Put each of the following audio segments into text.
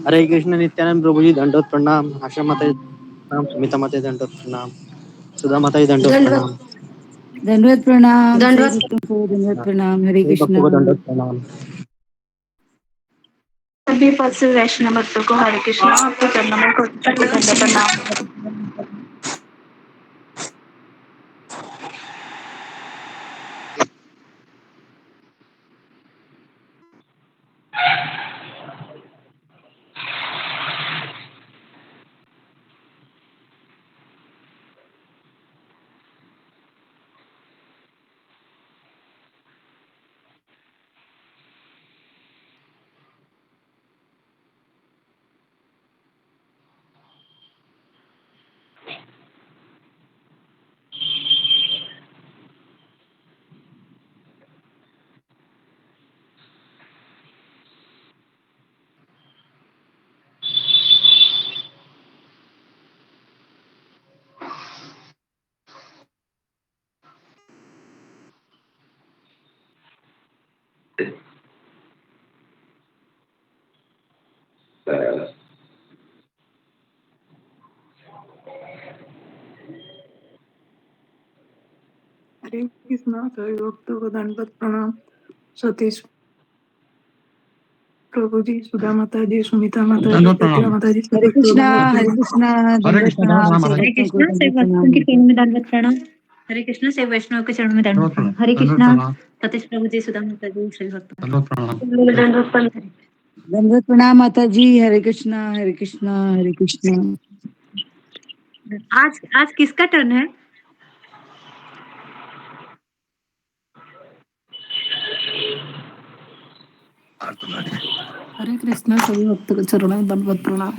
हरे कृष्ण नित्यानंद प्रभु जी दंडोत प्रणाम। आशा माता जी प्रणाम, सुमिता माता जी दंडोत प्रणाम, सुधा माता जी दंडोत प्रणाम, दंडवत प्रणाम, सभी दंडवत भक्तों को दंडवत प्रणाम। हरे सभी भक्तों कृष्णा। को दंडोत प्रणाम। सभी पशु वैष्णव भक्तों को हरे कृष्णा। आपके चरणों में दंड प्रणाम। हरे कृष्णा। सभी भक्तों को दंडवत प्रणाम। सतीश प्रभु जी, सुधा माता जी, सुमिता माता जी, प्रतिभा माता जी, सब हरे भक्तों को कृष्णा, दंडवत हरे प्रणाम। कृष्णा, हरे दंडवत कृष्ण प्रणाम, दंडोत सभी प्रणाम। हरे भक्तों को कृष्णा से दंडवत भक्तों प्रणाम। के चरणों में दंडवत प्रणाम। हरे कृष्णा से वैष्णव के चरणों में दंडवत प्रणाम। हरे कृष्णा। सतीश प्रभु जी, सुधा माता जी, सभी भक्तों दंडोत प्रणाम। दंडवत प्रणाम। दंडवत प्रणाम माता जी। हरे कृष्णा, हरे कृष्णा, हरे कृष्णा। आज आज किसका टर्न है? हरे कृष्णा। सभी भक्तों के चरणों में दंडवत प्रणाम।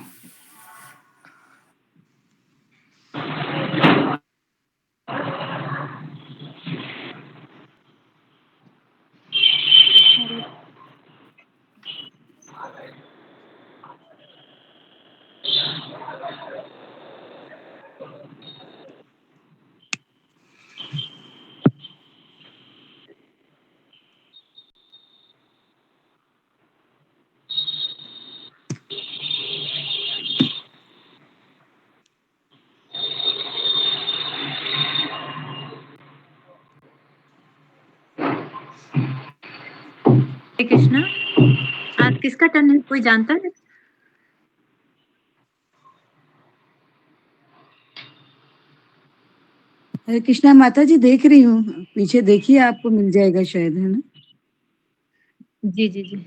हरे कृष्णा। आज किसका टर्न है, कोई जानता है? हरे कृष्णा माता जी, देख रही हूँ, पीछे देखिए, आपको मिल जाएगा शायद, है ना? जी जी जी।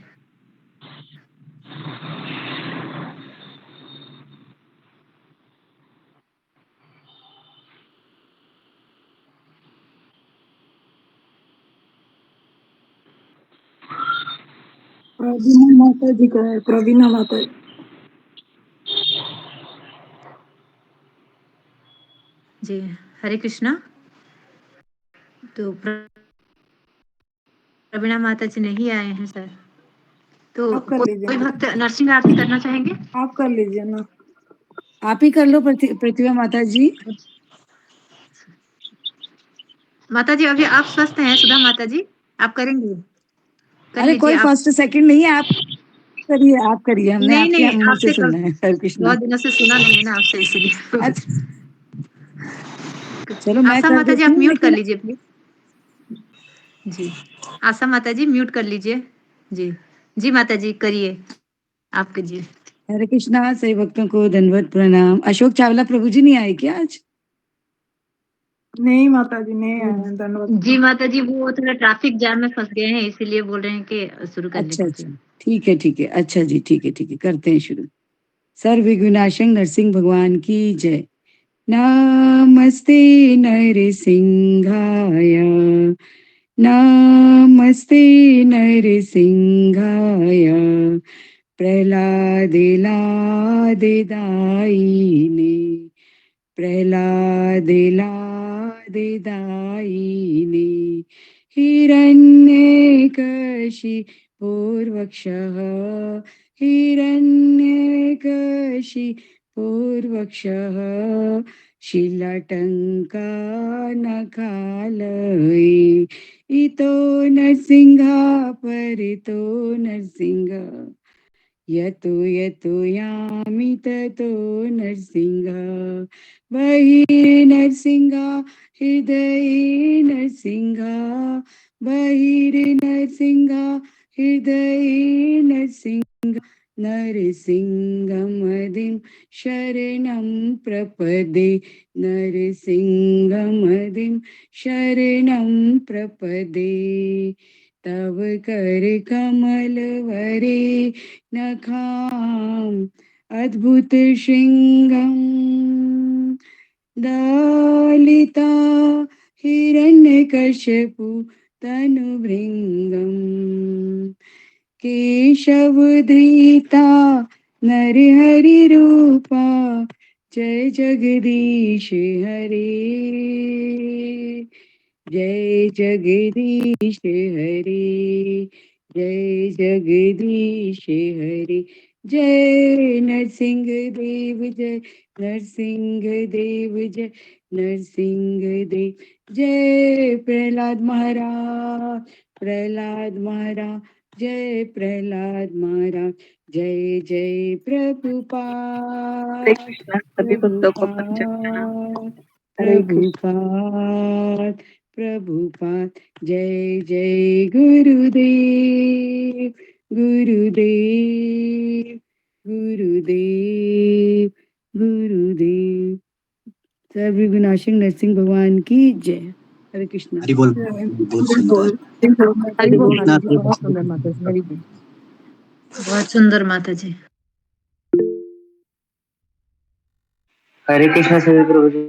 प्रवीणा माता जी का है, प्रवीणा माता जी। जी हरे कृष्णा। तो प्रवीणा माता जी नहीं आए हैं सर। तो आप कर लीजिए कोई ना। भक्त नरसिंह आरती करना चाहेंगे? आप कर लीजिए ना। आप ही कर लो प्रतिभा माता जी। माता जी अभी आप स्वस्थ हैं? सुधा माता जी आप करेंगे? कर अरे लीजिए कोई आप। फर्स्ट सेकंड नहीं है, आप करिए, आप करिए, हमने नहीं आपके नहीं, मुंह से आपसे सुनना है। हरे कृष्णा। बहुत दिनों से सुना नहीं है ना आपसे, इसीलिए। अच्छा, चलो मैं आशा कर माता जी देती आप हूँ, म्यूट कर लेकिन लीजिए प्लीज। जी आशा माता जी म्यूट कर लीजिए। जी जी माता जी करिए, आप कीजिए। हरे कृष्णा। सभी भक्तों को दंडवत प्रणाम। अशोक चावला प्रभु जी नहीं आए क्या आज? नहीं माता जी, नहीं आए हैं, दंडवत जी प्रणाम। माता जी वो थोड़ा ट्रैफिक जाम में फंस गए हैं, इसीलिए बोल रहे हैं कि शुरू करने अच्छा के अच्छा, लिए। ठीक है ठीक है, अच्छा जी, ठीक है ठीक है, करते हैं शुरू। सर्व विघ्नाशं नरसिंह भगवान की जय। नमस्ते नरसिंहाय, नमस्ते नरसिंहाय, प्रह्लादिने, प्रह्लादिने, हिरण्यकशिपूर्वक्षः, हिरण्यकशिपूर्वक्षः, शिलाटंका नखालय इतो नरसिंहा परितो नरसिंह यतो यतो यामि ततो नरसिंह बहिर्नरसिंहा हृदये नरसिंहा बहिर्नरसिंहा हृदये नरसिंह नरसिंहमदिं शरणं प्रपदे नरसिंहमदिं शरणं प्रपदे तव कर कमल वरे नखाम अद्भुत श्रृंगम दलिता हिरण्यकश्यपु तनुभृंगम केशवधृता नरहरि रूपा जय जगदीश हरे जय जगदीश हरे जय जगदीश हरे जय नरसिंह देव जय नरसिंह देव जय नरसिंह देव जय प्रहलाद महाराज जय प्रहलाद महाराज जय जय प्रभुपाद सभी भक्तों को पंचक्षणा। हरे कृष्ण। प्रभुपाद प्रभुपाद जय जय गुरुदेव गुरुदेव गुरुदेव गुरुदेव सर्वविनाशक नरसिंह भगवान की जय। हरे कृष्ण। हरि बोल बहुत हरि सुंदर बोल। हरि बोल कृष्णा माता जी, बहुत सुंदर माता जी, हरि बोल। बहुत सुंदर माता जी। हरे कृष्णा सभी प्रभु जी,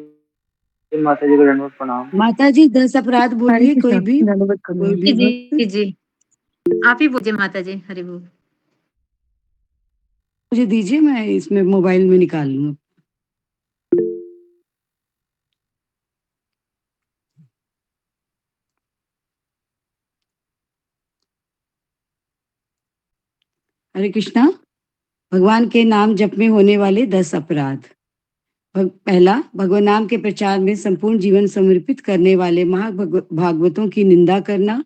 माता जी को दंडवत प्रणाम। माता जी 10 अपराध बोलिए कोई भी धन्यवाद कोई भी जी भक्त जी आप ही बोलिए माता जी। हरि बोल। मुझे दीजिए, मैं इसमें मोबाइल में निकाल लूँ। हरे कृष्णा। भगवान के नाम जप में होने वाले 10 अपराध। पहला, भगवान नाम के प्रचार में संपूर्ण जीवन समर्पित करने वाले महाभागवतों की निंदा करना।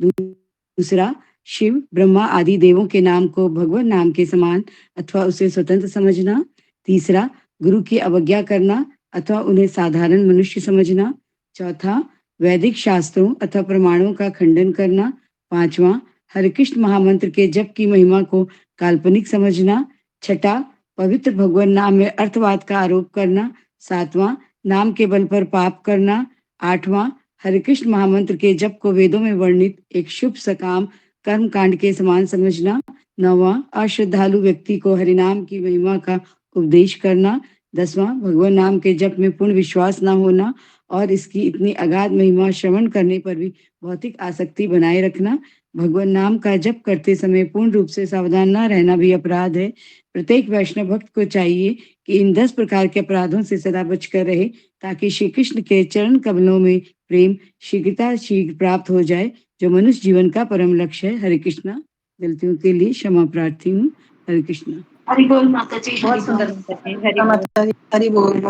दूसरा, शिव ब्रह्मा आदि देवों के नाम को भगवान नाम के समान अथवा उसे स्वतंत्र समझना। तीसरा, गुरु की अवज्ञा करना अथवा उन्हें साधारण मनुष्य समझना। चौथा, वैदिक शास्त्रों अथवा प्रमाणों का खंडन करना। पांचवा, हरे कृष्ण महामंत्र के जप की महिमा को काल्पनिक समझना। छठा, पवित्र भगवान नाम में अर्थवाद का आरोप करना। सातवां, नाम के बल पर पाप करना। आठवां, हरे कृष्ण महामंत्र के जप को वेदों में वर्णित एक शुभ सकाम कर्म कांड के समान समझना। नौवां, अश्रद्धालु व्यक्ति को हरिनाम की महिमा का उपदेश करना। 10वां, भगवान नाम के जप में पूर्ण विश्वास न होना और इसकी इतनी अगाध महिमा श्रवण करने पर भी भौतिक आसक्ति बनाए रखना। भगवान नाम का जप करते समय पूर्ण रूप से सावधान न रहना भी अपराध है। प्रत्येक वैष्णव भक्त को चाहिए कि इन 10 प्रकार के अपराधों से सदा बचकर रहे ताकि श्री कृष्ण के चरण कमलों में प्रेम शीघ्र प्राप्त हो जाए, जो मनुष्य जीवन का परम लक्ष्य है। हरे कृष्णा। गलतियों के लिए क्षमा प्रार्थी हूँ। हरे कृष्णा। हरि बोल माता जी। बहुत सुंदर माता जी, हरि बोल। माता जी हरि बोल।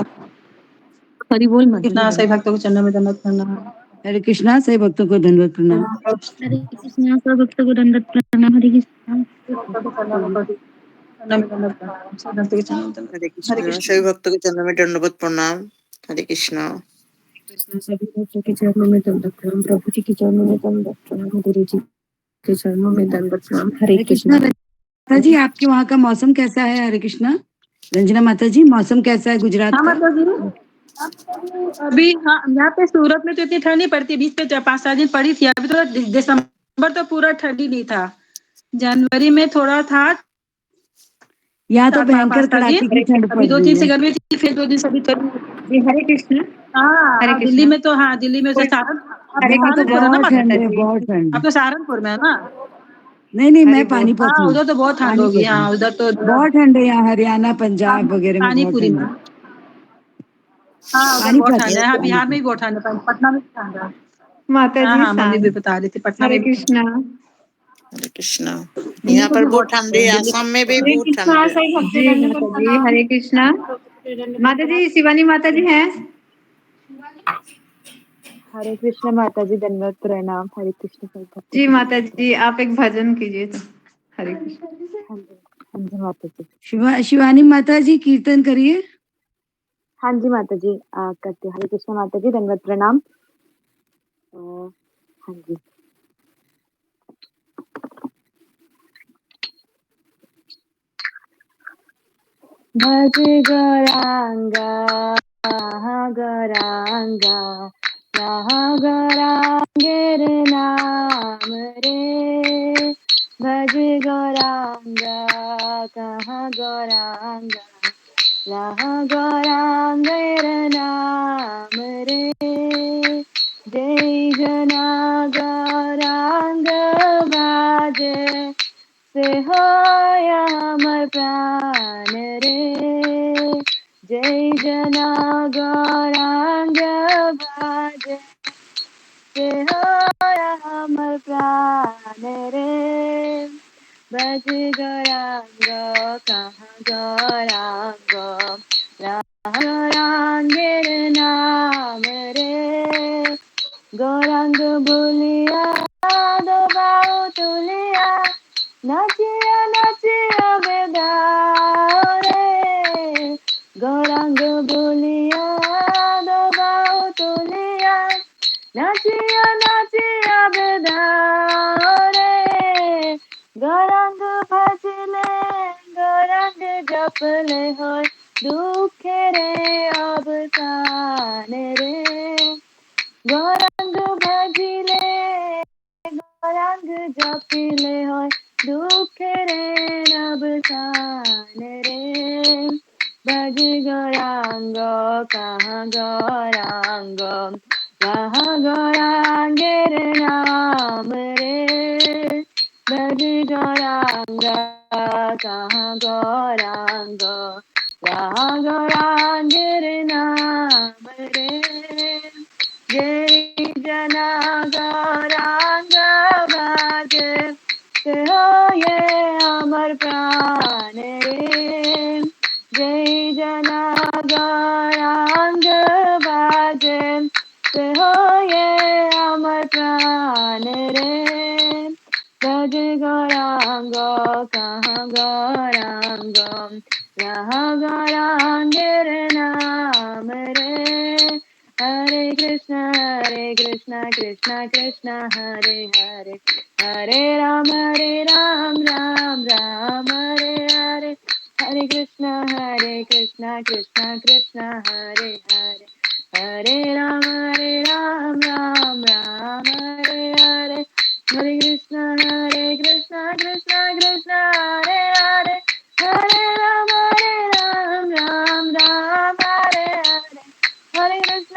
हरि बोल माता जी। कृष्णा सभी भक्तों को चरणों में दंडवत प्रणाम। हरे कृष्णा। सभी भक्तों को धन्यवाद प्रणाम। हरे कृष्णा। सब भक्तों को दंडवत प्रणाम। हरे कृष्णा। हरे कृष्णा सभी भक्तों के चरणों में दंडवत प्रणाम। हरे कृष्णा। सभी भक्तों के चरणों में दंडवत प्रणाम। प्रभु जी के चरणों में दंडवत प्रणाम। गुरु जी के चरणों में दंडवत प्रणाम। हरे कृष्णा। माता जी, आपके वहाँ का मौसम कैसा है? हरे कृष्णा। रंजना माता जी, मौसम कैसा है गुजरात हाँ का? माता जी, अभी हाँ यहाँ पे सूरत में तो इतनी ठंड नहीं पड़ती, बीच पे 5-7 दिन पड़ी थी। अभी तो दिसंबर तो पूरा ठंडी नहीं था, जनवरी में थोड़ा था। यहाँ तो भयंकर कड़ाके की ठंड पड़ अभी 2 रही दिन से है। गर्मी थी, फिर 2 दिन से अभी जी हरे कृष्णा। हरे हाँ, दिल्ली कृष्णा। में तो हाँ, दिल्ली में तो यहाँ तो सहारनपुर है ना बहुत माता ठंड है, जी? बहुत ठंड। आप तो सहारनपुर में है ना? नहीं, मैं पानीपत हाँ, हूँ। उधर तो बहुत ठंड होगी। हाँ, उधर तो बहुत ठंड है यहाँ, हरियाणा पंजाब वगैरह में बहुत पानीपुरी ठंड में। है। हाँ, उधर बहुत पानीपत ठंड है। हाँ, बिहार में भी बहुत ठंड है, पटना में भी ठंड है। माता हाँ जी हाँ, मम्मी भी बता रही थी, पटना हरे में भी कृष्णा। हरे कृष्णा। दिल्ली यहाँ में पर भी बहुत बहुत ठंड ठंड है, है, दिल्ली आसाम में भी हरे बहुत कृष्णा। ठंड है। सही भक्तों को दंडवत प्रणाम। हरे कृष्णा। माता जी शिवानी माता जी हैं। हरे कृष्ण माता जी, दंडवत प्रणाम। हरे कृष्ण संकल्प जी माता जी आप एक भजन कीजिए तो। हरे कृष्ण। हाँ जी, हाँ जी माता जी। शिवानी माता जी कीर्तन करिए। हाँ जी माता जी, करते। हरे कृष्ण माता जी, दंडवत प्रणाम। हाँ जी। भज गौरांगा गौरांगा गौरांगेर नाम रे। भज गौरांगा कहाँ गौरांगा गौरांगेर नाम रे। जय जना गौरांग बाज से होय हमर प्राण रे। जय जना गौरांग बाज से होय हमर प्राण रे। बज गौरांग कहाँ गौरांग गौरांगेर नाम रे। गौरांग बोलिया दो बाऊ तुलिया नाचिया नाचिया बेदाओ रे। गौरांग बोलिया दो बाऊ तुलिया नाचिया नाचिया बेदाओ रे। गौरांग भजले गौरांग जपले होय दुखे रे अवसान रे। गौरांग भजिले गौरांग जपिले होय दुखे रे अवसान रे। भज गौरांग कहाँ गौरांग गौरांगेर नाम रे। भज गौरांग कहाँ गौरांग गौरांगेर नाम रे। जय जना गौरांग बाज से होय अमर प्राण रे। जय जना गौरांग बाज से होय अमर प्राण रे। भज गौरांग कहाँ गौरांग गौरांगेर नाम रे। हरे कृष्ण कृष्ण कृष्ण हरे हरे। हरे राम राम राम हरे हरे। हरे कृष्ण कृष्ण कृष्ण हरे हरे। हरे राम राम राम हरे हरे। हरे कृष्ण कृष्ण कृष्ण हरे हरे। हरे राम राम हरे हरे। हरे कृष्ण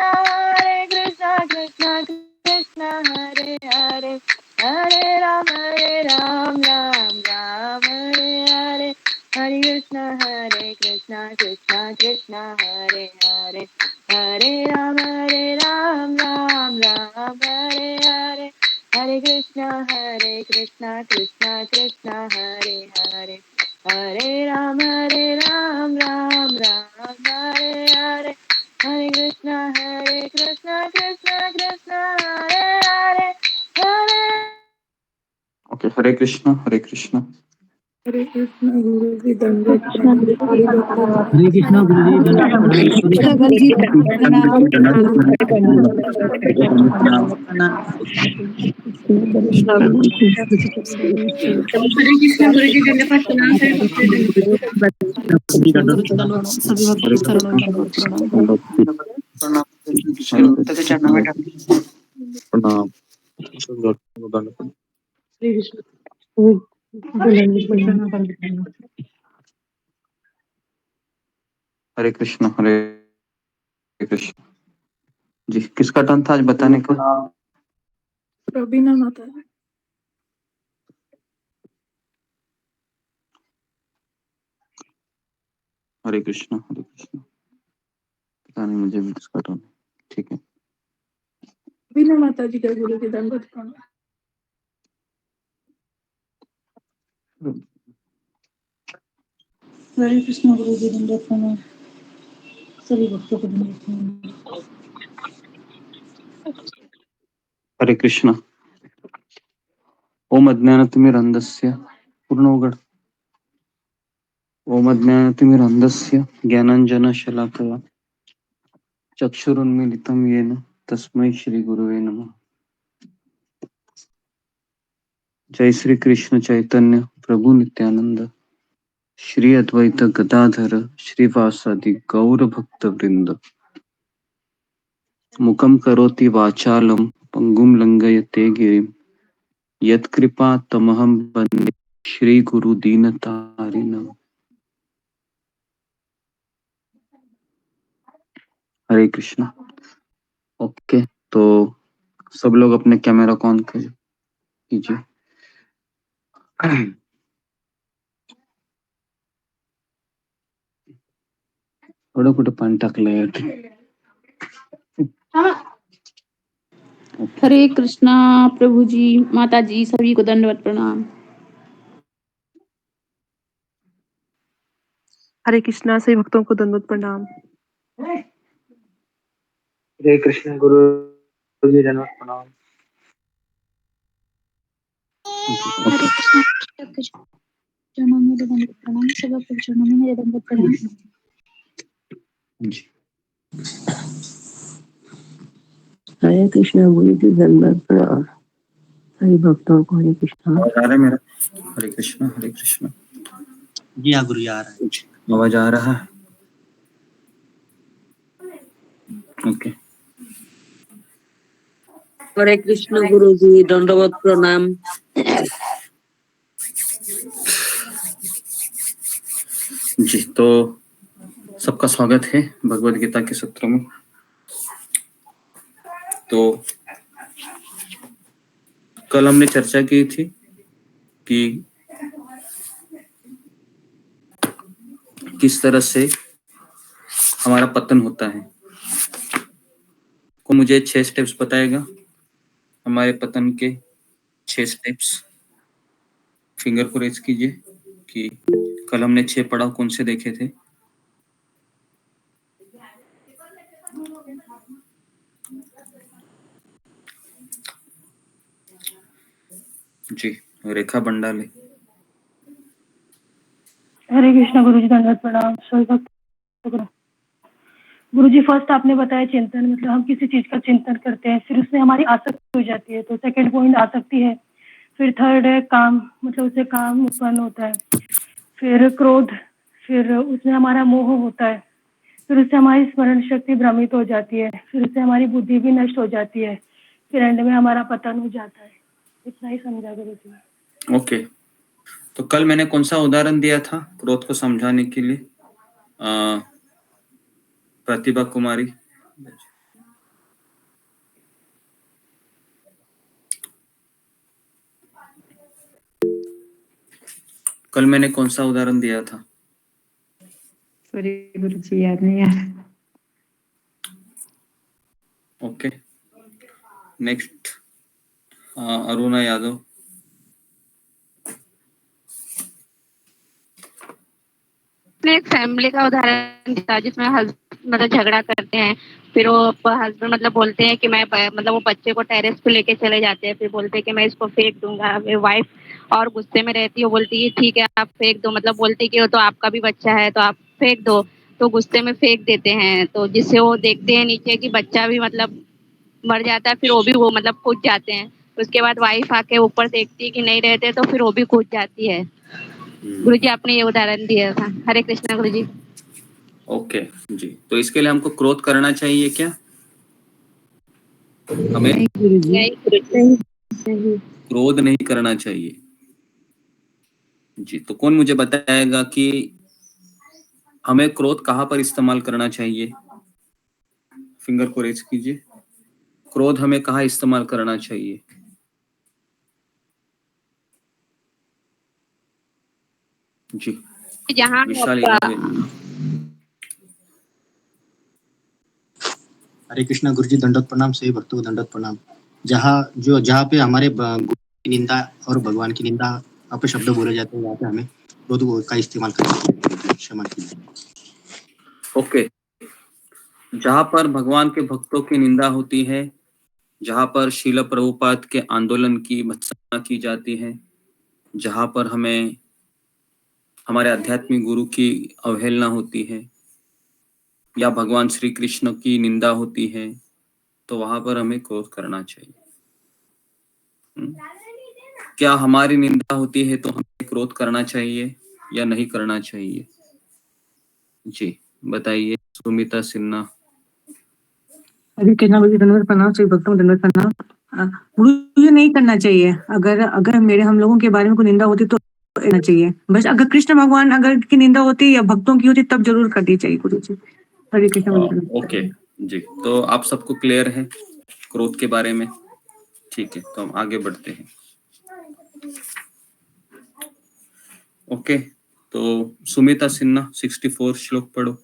कृष्ण कृष्ण हरे हरे। हरे राम राम हरे हरे। हरे कृष्ण कृष्ण कृष्ण हरे हरे। हरे राम राम हरे हरे। हरे कृष्ण कृष्ण कृष्ण हरे हरे। हरे राम राम हरे हरे। हरे कृष्ण कृष्ण कृष्ण हरे हरे। हरे ओके, हरे कृष्ण हरे कृष्ण। हरे कृष्ण गुरु जी, दंडवत प्रणाम। हरि भक्तों को हरे कृष्णा गुरु जी दंडवत प्रणाम। हरे कृष्ण गुरु जी प्रणाम। हरे कृष्ण गुरु जी, दंडवत प्रणाम। हरे भक्त दंडवत प्रणाम। सभी भक्तों को चरणों में दंडवत प्रणाम। प्रणाम। श्री विष्णु दंडवत प्रणाम। हरे कृष्ण जी। किसका टर्न था आज बताने का? रवीना माता। हरे कृष्ण पता नहीं मुझे भी किसका टर्न है। ठीक है। रवीना माता जी का गुरु जी, दंडवत प्रणाम। हरे कृष्ण गुरु जी, दंडवत प्रणाम। सभी भक्तों को धन्यवाद। हरे कृष्णा। ओम अज्ञानतिमिरन्धस्य पूर्णोगढ़। ओम अज्ञानतिमिरन्धस्य ज्ञानाञ्जनशलाकया चक्षुरुन्मीलितं येन तस्मै श्रीगुरुवे नमः। जय श्री कृष्ण चैतन्य प्रभु नित्यानंद श्री अद्वैत गदाधर श्रीवासादि गौर भक्त वृंद। मुखम करोति वाचालम पंगुम लंघयते गिरिम यत्कृपा तमहम वंदे श्री गुरु दीनतारिणम। हरे कृष्णा। ओके, तो सब लोग अपने कैमरा ऑन कीजिए। थोड़ा कुछ पानी टाकलंय। हरे कृष्णा प्रभु जी, माता जी, सभी को दंडवत प्रणाम। हरे कृष्णा, सभी भक्तों को दंडवत प्रणाम। हरे कृष्ण गुरु जी दंडवत प्रणाम। हरे कृष्णा, सबके चरणों में दंडवत प्रणाम। सब के चरणों में मेरे दंडवत प्रणाम। जी। हरे कृष्णा गुरु जी दंडवत प्रणाम। सभी भक्तों को हरे कृष्णा। आवाज आ रहा है मेरा? हरे कृष्णा हरे कृष्णा। जी हाँ गुरु, आ रहा है। आवाज आ रहा है? ओके। हरे कृष्ण गुरु जी, दंडवत प्रणाम। जी, तो सबका स्वागत है भगवद गीता के सत्र में। तो कल हमने चर्चा की थी कि किस तरह से हमारा पतन होता है। को मुझे 6 स्टेप्स बताएगा हमारे पतन के 6 स्टेप्स। फिंगर को रेज कीजिए कि कल हमने 6 पड़ाव कौन से देखे थे। जी, रेखा बंडाले। हरे कृष्णा गुरु जी दंडवत प्रणाम। सभी भक्तों को गुरु जी, फर्स्ट आपने बताया चिंतन, मतलब हम किसी चीज का चिंतन करते हैं, फिर उसमें हमारी आसक्ति हो जाती है, तो सेकंड पॉइंट आसक्ति है। फिर थर्ड है काम, मतलब उससे काम उत्पन्न होता है। फिर क्रोध, फिर उसमें हमारा मोह होता है। फिर उससे हमारी स्मरण शक्ति भ्रमित हो जाती है। फिर उससे हमारी बुद्धि भी नष्ट हो जाती है। फिर एंड में हमारा पतन हो जाता है। इतना ही समझा गुरु जी। ओके, तो कल मैंने कौन सा उदाहरण दिया था क्रोध को समझाने के लिए? प्रतिभा कुमारी। कल मैंने कौन सा उदाहरण दिया था? सॉरी गुरु जी, याद नहीं आ रहा। Okay, next Aruna Yadav. ने एक फैमिली का उदाहरण दिया जिसमें मतलब झगड़ा करते हैं। फिर वो हस्बैंड मतलब बोलते हैं कि मैं मतलब वो बच्चे को टेरेस पे लेके चले जाते हैं। फिर बोलते हैं कि मैं इसको फेंक दूंगा। फिर वाइफ और गुस्से में रहती है, वो बोलती है ठीक है आप फेंक दो, मतलब बोलती है कि वो तो आपका भी बच्चा है तो आप फेंक दो। तो गुस्से में फेंक देते हैं, तो जिससे वो देखते हैं नीचे कि बच्चा भी मतलब मर जाता है। फिर वो मतलब कूद जाते हैं। उसके बाद वाइफ आके ऊपर देखती है कि नहीं रहते, तो फिर वो भी कूद जाती है। गुरु जी, आपने ये उदाहरण दिया था। हरे कृष्णा गुरु जी। ओके जी, तो इसके लिए हमको क्रोध करना चाहिए क्या? हमें नहीं गुरु जी। क्रोध नहीं करना चाहिए। जी, तो कौन मुझे बताएगा कि हमें क्रोध कहाँ पर इस्तेमाल करना चाहिए? फिंगर को रेज कीजिए। क्रोध हमें कहाँ इस्तेमाल करना चाहिए? जी, जहाँ विशाल यादव। हरे कृष्णा गुरु जी, दंडवत प्रणाम। सभी भक्तों को दंडवत प्रणाम। जहाँ पे हमारे गुरु की निंदा और भगवान की निंदा अपशब्द बोले जाते हैं, वहाँ पे हमें क्रोध का इस्तेमाल करना चाहिए। क्षमा कीजिए। ओके, जहां पर भगवान के भक्तों की निंदा होती है, जहां पर शील प्रभुपाद के आंदोलन की भत्सना की जाती है, जहां पर हमें हमारे आध्यात्मिक गुरु की अवहेलना होती है या भगवान श्री कृष्ण की निंदा होती है, तो वहां पर हमें क्रोध करना चाहिए। क्या हमारी निंदा होती है तो हमें क्रोध करना चाहिए या नहीं करना चाहिए? जी बताइए सुमिता सिन्हा। हरे कृष्णा गुरु जी धन्यवाद प्रणाम, सभी भक्तों को धन्यवाद प्रणाम। गुरु जी नहीं करना चाहिए। अगर अगर मेरे हम लोगों के बारे में कोई निंदा होती तो करना चाहिए। बस अगर कृष्ण भगवान अगर की निंदा होती या भक्तों की होती तब जरूर करनी चाहिए गुरु जी। हरे कृष्णा गुरु जी। ओके जी, तो आप सबको क्लियर है क्रोध के बारे में? ठीक है, तो हम आगे बढ़ते हैं। ओके, तो सुमिता सिन्हा 64 श्लोक पढ़ो।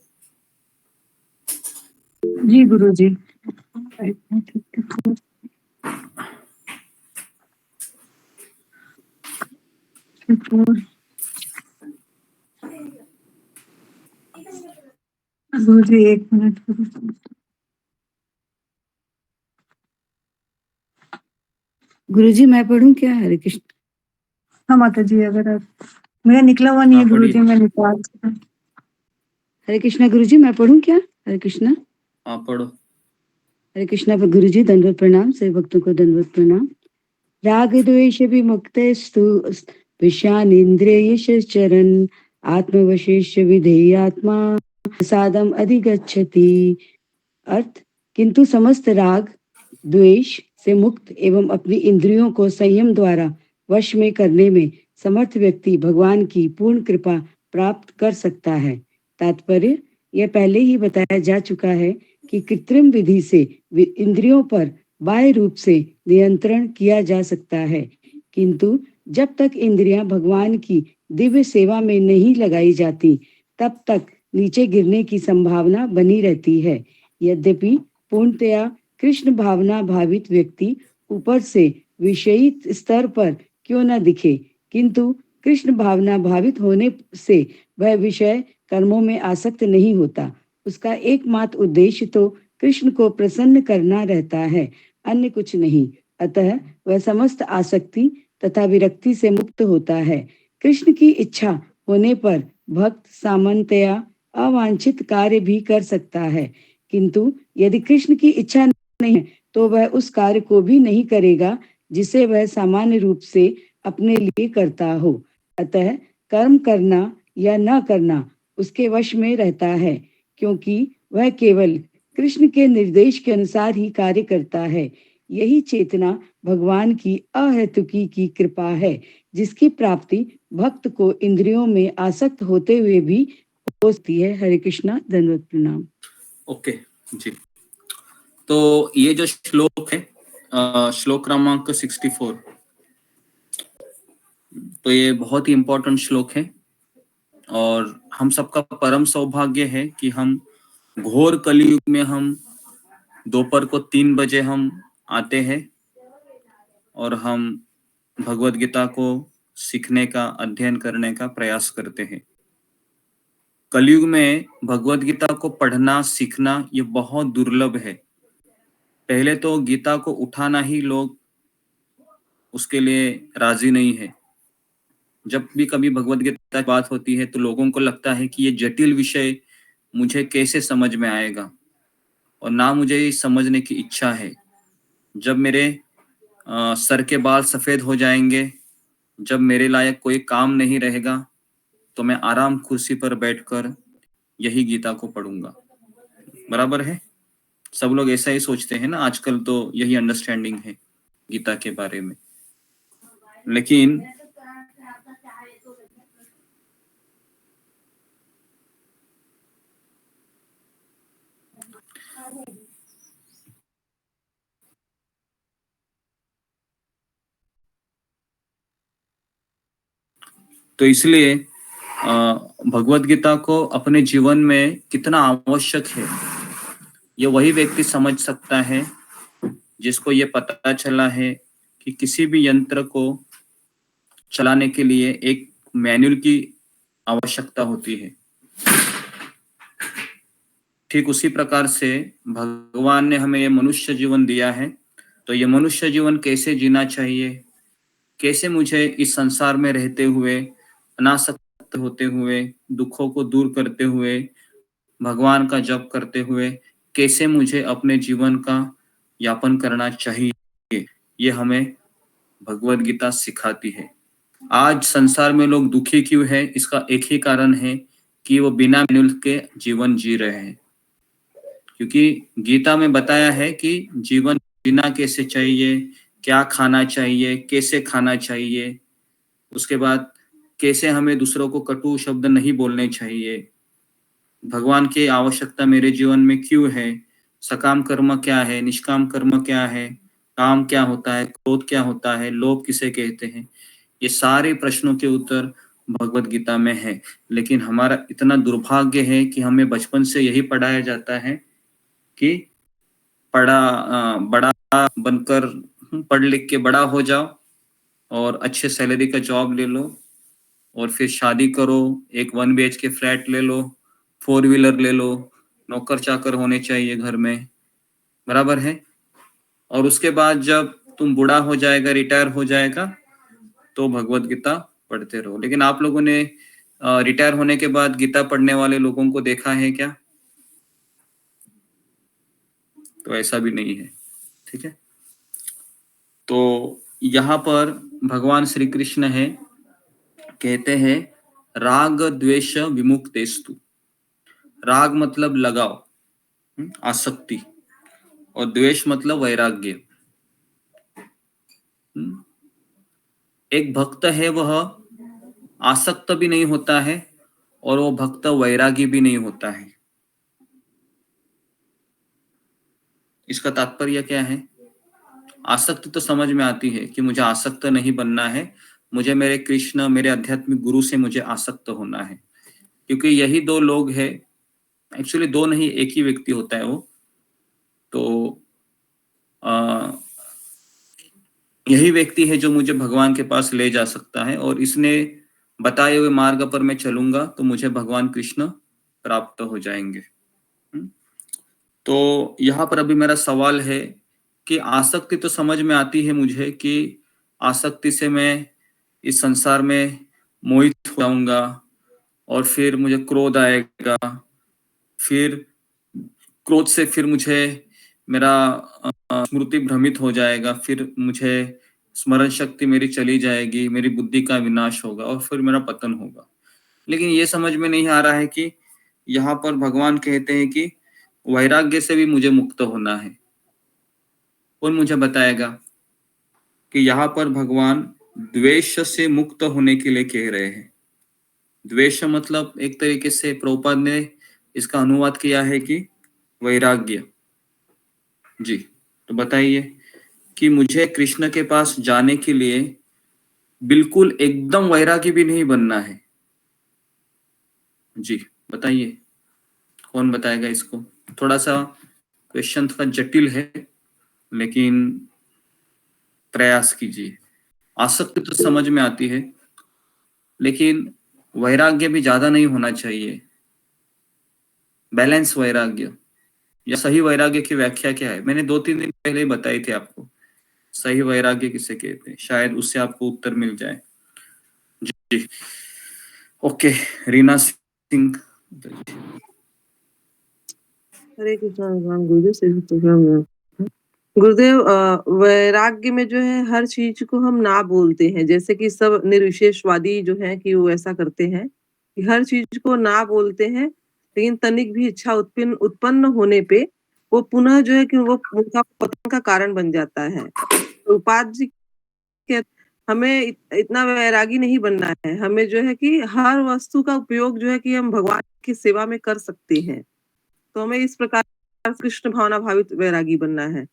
जी गुरु जी। गुरु जी 1 मिनट। गुरुजी मैं पढ़ूं क्या? हरे कृष्ण। हाँ माता जी, अगर मेरा निकला हुआ नहीं है गुरु जी, मैं निकाल। हरे कृष्णा गुरुजी मैं पढ़ूं क्या? हरे कृष्णा। हाँ पढ़ो। हरे कृष्णा गुरुजी दंडवत प्रणाम, सभी भक्तों को दंडवत प्रणाम। राग द्वेष विमुक्तस्तु विषयान इंद्रियश चरण आत्मवशेष विधेयात्मा सादम अधिगच्छति। अर्थ, किंतु समस्त राग द्वेष से मुक्त एवं अपनी इंद्रियों को संयम द्वारा वश में करने में समर्थ व्यक्ति भगवान की पूर्ण कृपा प्राप्त कर सकता है। तात्पर्य, यह पहले ही बताया जा चुका है कि कृत्रिम विधि से इंद्रियों पर बाह्य रूप से नियंत्रण किया जा सकता है, किंतु जब तक इंद्रियां भगवान की दिव्य सेवा में नहीं लगाई जाती तब तक नीचे गिरने की संभावना बनी रहती है। यद्यपि पूर्णतया कृष्ण भावना भावित व्यक्ति ऊपर से विषयी स्तर पर क्यों न दिखे, किंतु कृष्ण भावना भावित होने से वह विषय कर्मों में आसक्त नहीं होता। उसका एकमात्र उद्देश्य तो कृष्ण को प्रसन्न करना रहता है, अन्य कुछ नहीं। अतः वह समस्त आसक्ति तथा विरक्ति से मुक्त होता है। कृष्ण की इच्छा होने पर भक्त सामान्यतया अवांछित कार्य भी कर सकता है, किंतु यदि कृष्ण की इच्छा नहीं है तो वह उस कार्य को भी नहीं करेगा जिसे वह सामान्य रूप से अपने लिए करता हो। अतः कर्म करना या न करना उसके वश में रहता है, क्योंकि वह केवल कृष्ण के निर्देश के अनुसार ही कार्य करता है। यही चेतना भगवान की अहेतुकी की कृपा है, जिसकी प्राप्ति भक्त को इंद्रियों में आसक्त होते हुए भी हो सकती है। हरे कृष्णा, धन्यवाद प्रणाम। ओके जी, तो ये जो श्लोक है श्लोक क्रमांक 64, तो ये बहुत ही इंपॉर्टेंट श्लोक है और हम सबका परम सौभाग्य है कि हम घोर कलयुग में हम दोपहर को 3 बजे हम आते हैं और हम भगवत गीता को सीखने का, अध्ययन करने का प्रयास करते हैं। कलयुग में भगवत गीता को पढ़ना, सीखना ये बहुत दुर्लभ है। पहले तो गीता को उठाना ही लोग उसके लिए राजी नहीं है। जब भी कभी भगवत गीता की बात होती है तो लोगों को लगता है कि ये जटिल विषय मुझे कैसे समझ में आएगा, और ना मुझे समझने की इच्छा है। जब मेरे सर के बाल सफेद हो जाएंगे, जब मेरे लायक कोई काम नहीं रहेगा, तो मैं आराम कुर्सी पर बैठकर यही गीता को पढ़ूंगा। बराबर है? सब लोग ऐसा ही सोचते हैं ना आजकल, तो यही अंडरस्टैंडिंग है गीता के बारे में। लेकिन तो इसलिए भगवत गीता को अपने जीवन में कितना आवश्यक है, ये वही व्यक्ति समझ सकता है जिसको ये पता चला है कि किसी भी यंत्र को चलाने के लिए एक मैनुअल की आवश्यकता होती है। ठीक उसी प्रकार से भगवान ने हमें ये मनुष्य जीवन दिया है, तो ये मनुष्य जीवन कैसे जीना चाहिए, कैसे मुझे इस संसार में रहते हुए, अनासक्त होते हुए, दुखों को दूर करते हुए, भगवान का जप करते हुए कैसे मुझे अपने जीवन का यापन करना चाहिए, ये हमें भगवत गीता सिखाती है। आज संसार में लोग दुखी क्यों है, इसका एक ही कारण है कि वो बिना मैनुअल के जीवन जी रहे हैं। क्योंकि गीता में बताया है कि जीवन जीना कैसे चाहिए, क्या खाना चाहिए, कैसे खाना चाहिए, उसके बाद कैसे हमें दूसरों को कटु शब्द नहीं बोलने चाहिए, भगवान की आवश्यकता मेरे जीवन में क्यों है, सकाम कर्म क्या है, निष्काम कर्म क्या है, काम क्या होता है, क्रोध क्या होता है, लोभ किसे कहते हैं, ये सारे प्रश्नों के उत्तर भगवत गीता में है। लेकिन हमारा इतना दुर्भाग्य है कि हमें बचपन से यही पढ़ाया जाता है कि बड़ा बनकर पढ़ लिख के बड़ा हो जाओ और अच्छे सैलरी का जॉब ले लो और फिर शादी करो, एक 1 BHK फ्लैट ले लो, 4 व्हीलर ले लो, नौकर चाकर होने चाहिए घर में, बराबर है। और उसके बाद जब तुम बूढ़ा हो जाएगा, रिटायर हो जाएगा, तो भगवत गीता पढ़ते रहो। लेकिन आप लोगों ने रिटायर होने के बाद गीता पढ़ने वाले लोगों को देखा है क्या? तो ऐसा भी नहीं है, ठीक है। तो यहाँ पर भगवान श्री कृष्ण है, कहते हैं राग द्वेष विमुक्तेस्तु। राग मतलब लगाव, आसक्ति, और द्वेष मतलब वैराग्य। एक भक्त है वह आसक्त भी नहीं होता है और वो भक्त वैरागी भी नहीं होता है। इसका तात्पर्य क्या है? आसक्ति तो समझ में आती है कि मुझे आसक्त नहीं बनना है, मुझे मेरे कृष्ण, मेरे आध्यात्मिक गुरु से मुझे आसक्त होना है। क्योंकि यही दो लोग हैं, एक्चुअली दो नहीं, एक ही व्यक्ति होता है वो। तो यही व्यक्ति है जो मुझे भगवान के पास ले जा सकता है, और इसने बताए हुए मार्ग पर मैं चलूंगा तो मुझे भगवान कृष्ण प्राप्त हो जाएंगे। तो यहाँ पर अभी मेरा सवाल है कि आसक्ति तो समझ में आती है मुझे कि आसक्ति से मैं इस संसार में मोहित हो जाऊंगा और फिर मुझे क्रोध आएगा, फिर क्रोध से फिर मुझे मेरा स्मृति भ्रमित हो जाएगा, फिर मुझे स्मरण शक्ति मेरी चली जाएगी, मेरी बुद्धि का विनाश होगा और फिर मेरा पतन होगा। लेकिन ये समझ में नहीं आ रहा है कि यहाँ पर भगवान कहते हैं कि वैराग्य से भी मुझे मुक्त होना है। कौन मुझे बताएगा कि यहाँ पर भगवान द्वेष से मुक्त होने के लिए कह रहे हैं? द्वेष मतलब एक तरीके से प्रभुपाद ने इसका अनुवाद किया है कि वैराग्य। जी, तो बताइए कि मुझे कृष्ण के पास जाने के लिए बिल्कुल एकदम वैरागी भी नहीं बनना है। जी बताइए, कौन बताएगा इसको? थोड़ा सा क्वेश्चन थोड़ा जटिल है, लेकिन प्रयास कीजिए। आसक्ति तो समझ में आती है, लेकिन वैराग्य भी ज्यादा नहीं होना चाहिए। बैलेंस वैराग्य या सही वैराग्य की व्याख्या क्या है? मैंने 2-3 दिन पहले ही बताई थी आपको। सही वैराग्य किसे कहते हैं, शायद उससे आपको उत्तर मिल जाए। जी ओके, रीना सिंह। हरे कृष्णा भगवान गुरुदेव से गुरुदेव, वैराग्य में जो है हर चीज को हम ना बोलते हैं, जैसे कि सब निर्विशेषवादी जो है कि वो ऐसा करते हैं कि हर चीज को ना बोलते हैं, लेकिन तनिक भी इच्छा उत्पन्न होने पे वो पुनः जो है कि वो उनका पतन का कारण बन जाता है। तो उपाध्याय जी के हमें इतना वैरागी नहीं बनना है, हमें जो है कि हर वस्तु का उपयोग जो है कि हम भगवान की सेवा में कर सकते हैं। तो हमें इस प्रकार कृष्ण भावना भावित वैरागी बनना है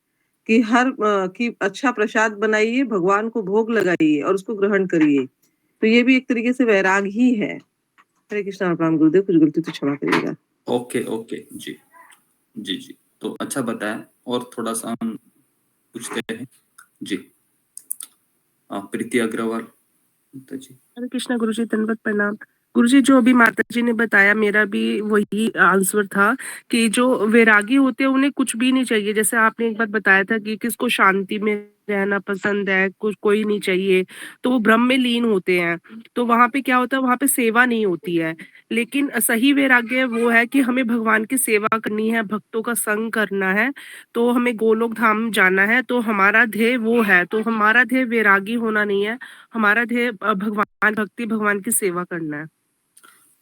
कि कि अच्छा प्रसाद बनाइए, भगवान को भोग लगाइए और उसको ग्रहण करिए। तो ये भी एक तरीके से वैराग ही है। हरे कृष्णा प्रणाम गुरुदेव, कुछ गलती तो क्षमा करिएगा। ओके ओके, जी जी जी, तो अच्छा बताया, और थोड़ा सा हम पूछते हैं। जी प्रीति अग्रवाल जी। हरे कृष्णा गुरुजी, दंडवत प्रणाम। गुरुजी जो अभी माता जी ने बताया मेरा भी वही आंसर था कि जो वैरागी होते हैं उन्हें कुछ भी नहीं चाहिए। जैसे आपने एक बात बताया था कि किसको शांति में रहना पसंद है, कुछ कोई नहीं चाहिए, तो वो ब्रह्म में लीन होते हैं। तो वहां पे क्या होता है, वहां पे सेवा नहीं होती है। लेकिन सही वैराग्य वो है कि हमें भगवान की सेवा करनी है, भक्तों का संग करना है, तो हमें गोलोक धाम जाना है, तो हमारा ध्येय वो है। तो हमारा ध्येय वैरागी होना नहीं है, हमारा ध्येय भगवान भक्ति, भगवान की सेवा करना है।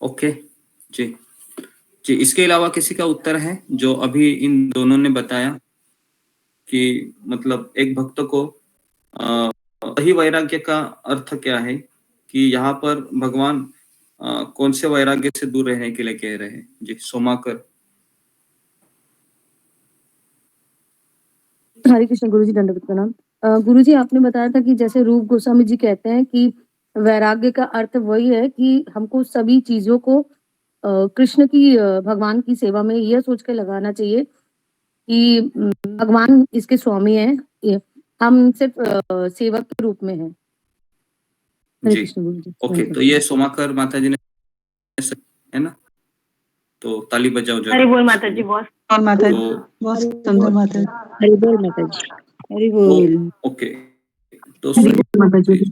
ओके जी जी। इसके अलावा किसी का उत्तर है जो अभी इन दोनों ने बताया कि मतलब एक भक्त को सही वैराग्य का अर्थ क्या है, कि यहाँ पर भगवान कौन से वैराग्य से दूर रहने के लिए कह रहे हैं? जी सोमाकर। हरे कृष्ण गुरुजी, दंडवत प्रणाम। गुरुजी आपने बताया था कि जैसे रूप गोस्वामी जी कहते हैं कि वैराग्य का अर्थ वही है कि हमको सभी चीजों को कृष्ण की भगवान की सेवा में यह सोच के लगाना चाहिए कि भगवान इसके स्वामी हैं, हम सिर्फ सेवक के रूप में हैं। हरे जी कृष्ण गुरुजी। ओके, तो ये सोमाकर माता जी ने है ना, तो ताली बजाओ जरा। अरे बोल माता जी, बहुत और माता जी, तो बहुत सुंदर माता जी। हरि बोल माता जी, हरि बोल। ओके, तो हरि बोल माता जी।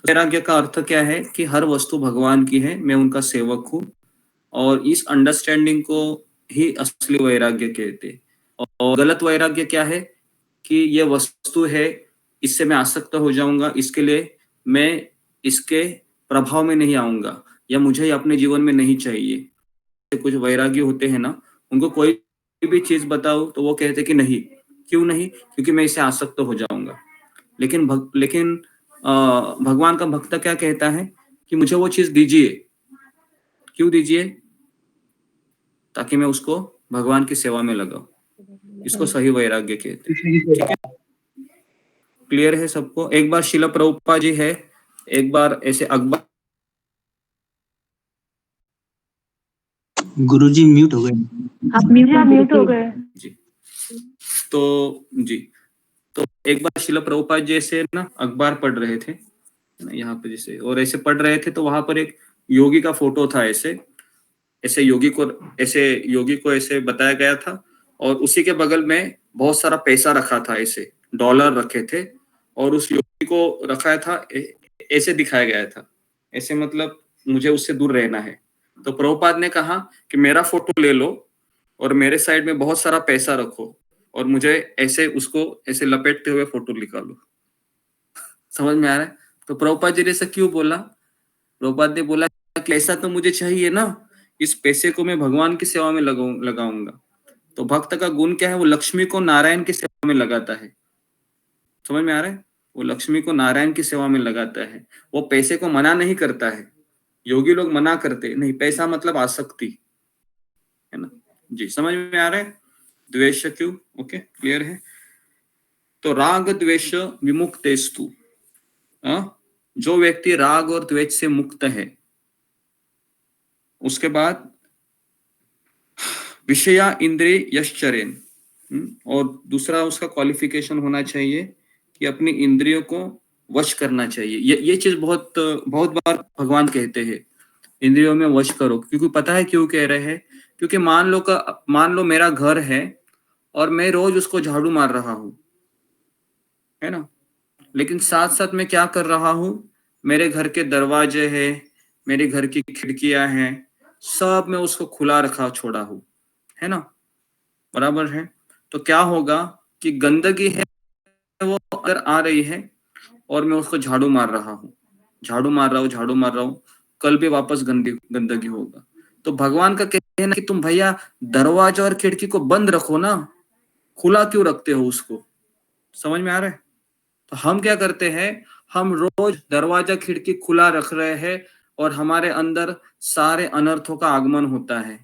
वैराग्य का अर्थ क्या है कि हर वस्तु भगवान की है, मैं उनका सेवक हूँ, और इस अंडरस्टैंडिंग को ही असली वैराग्य कहते। और गलत वैराग्य क्या है कि ये वस्तु है, इससे मैं आसक्त हो जाऊंगा, इसके लिए मैं इसके प्रभाव में नहीं आऊंगा, या मुझे अपने जीवन में नहीं चाहिए। कुछ वैरागी होते हैं ना, उनको कोई भी चीज बताओ तो वो कहते कि नहीं। क्यों नहीं? क्योंकि मैं इससे आसक्त हो जाऊंगा। लेकिन भगवान का भक्त क्या कहता है कि मुझे वो चीज दीजिए। क्यों दीजिए? ताकि मैं उसको भगवान की सेवा में लगाऊं। इसको सही वैराग्य कहते हैं। ठीक है, क्लियर है सबको? एक बार शिला प्रभुपाद जी है, एक बार ऐसे अकबर। गुरुजी म्यूट हो गए। आप म्यूट हो गए। जी तो एक बार शिला प्रभुपाद जी ऐसे ना अखबार पढ़ रहे थे यहाँ पे जैसे, और ऐसे पढ़ रहे थे तो वहां पर एक योगी का फोटो था। ऐसे योगी को ऐसे बताया गया था, और उसी के बगल में बहुत सारा पैसा रखा था, ऐसे डॉलर रखे थे, और उस योगी को रखा था ऐसे दिखाया गया था, ऐसे मतलब मुझे उससे दूर रहना है। तो प्रभुपाद ने कहा कि मेरा फोटो ले लो और मेरे साइड में बहुत सारा पैसा रखो, और मुझे ऐसे उसको ऐसे लपेटते हुए फोटो निकालो। समझ में आ रहा है? तो प्रभुपाद जी ने ऐसा क्यों बोला? प्रभुपाद ने बोला कि ऐसा तो मुझे चाहिए ना, इस पैसे को मैं भगवान की सेवा में लगाऊंगा। तो भक्त का गुण क्या है? वो लक्ष्मी को नारायण की सेवा में लगाता है। समझ में आ रहा है? वो लक्ष्मी को नारायण की सेवा में लगाता है, वो पैसे को मना नहीं करता है। योगी लोग मना करते नहीं, पैसा मतलब आसक्ति है ना। जी समझ में आ रहा है? द्वेष क्यों? ओके, क्लियर है? तो राग द्वेष विमुक्तेस्तु, जो व्यक्ति राग और द्वेष से मुक्त है, उसके बाद विषया इंद्रिय यश्चरेन, और दूसरा उसका क्वालिफिकेशन होना चाहिए कि अपनी इंद्रियों को वश करना चाहिए। ये चीज बहुत बहुत बार भगवान कहते हैं, इंद्रियों में वश करो। क्योंकि पता है क्यों कह रहे हैं? क्योंकि मान लो मेरा घर है और मैं रोज उसको झाड़ू मार रहा हूं, है ना, लेकिन साथ साथ मैं क्या कर रहा हूं, मेरे घर के दरवाजे हैं, मेरे घर की खिड़कियां हैं, सब मैं उसको खुला रखा छोड़ा हूं, है ना, बराबर है। तो क्या होगा कि गंदगी है वो अगर आ रही है और मैं उसको झाड़ू मार रहा हूँ, कल भी वापस गंदगी होगा। तो भगवान का कहना कि तुम भैया दरवाजा और खिड़की को बंद रखो ना, खुला क्यों रखते हो उसको? समझ में आ रहा है? तो हम क्या करते हैं, हम रोज दरवाजा खिड़की खुला रख रहे हैं और हमारे अंदर सारे अनर्थों का आगमन होता है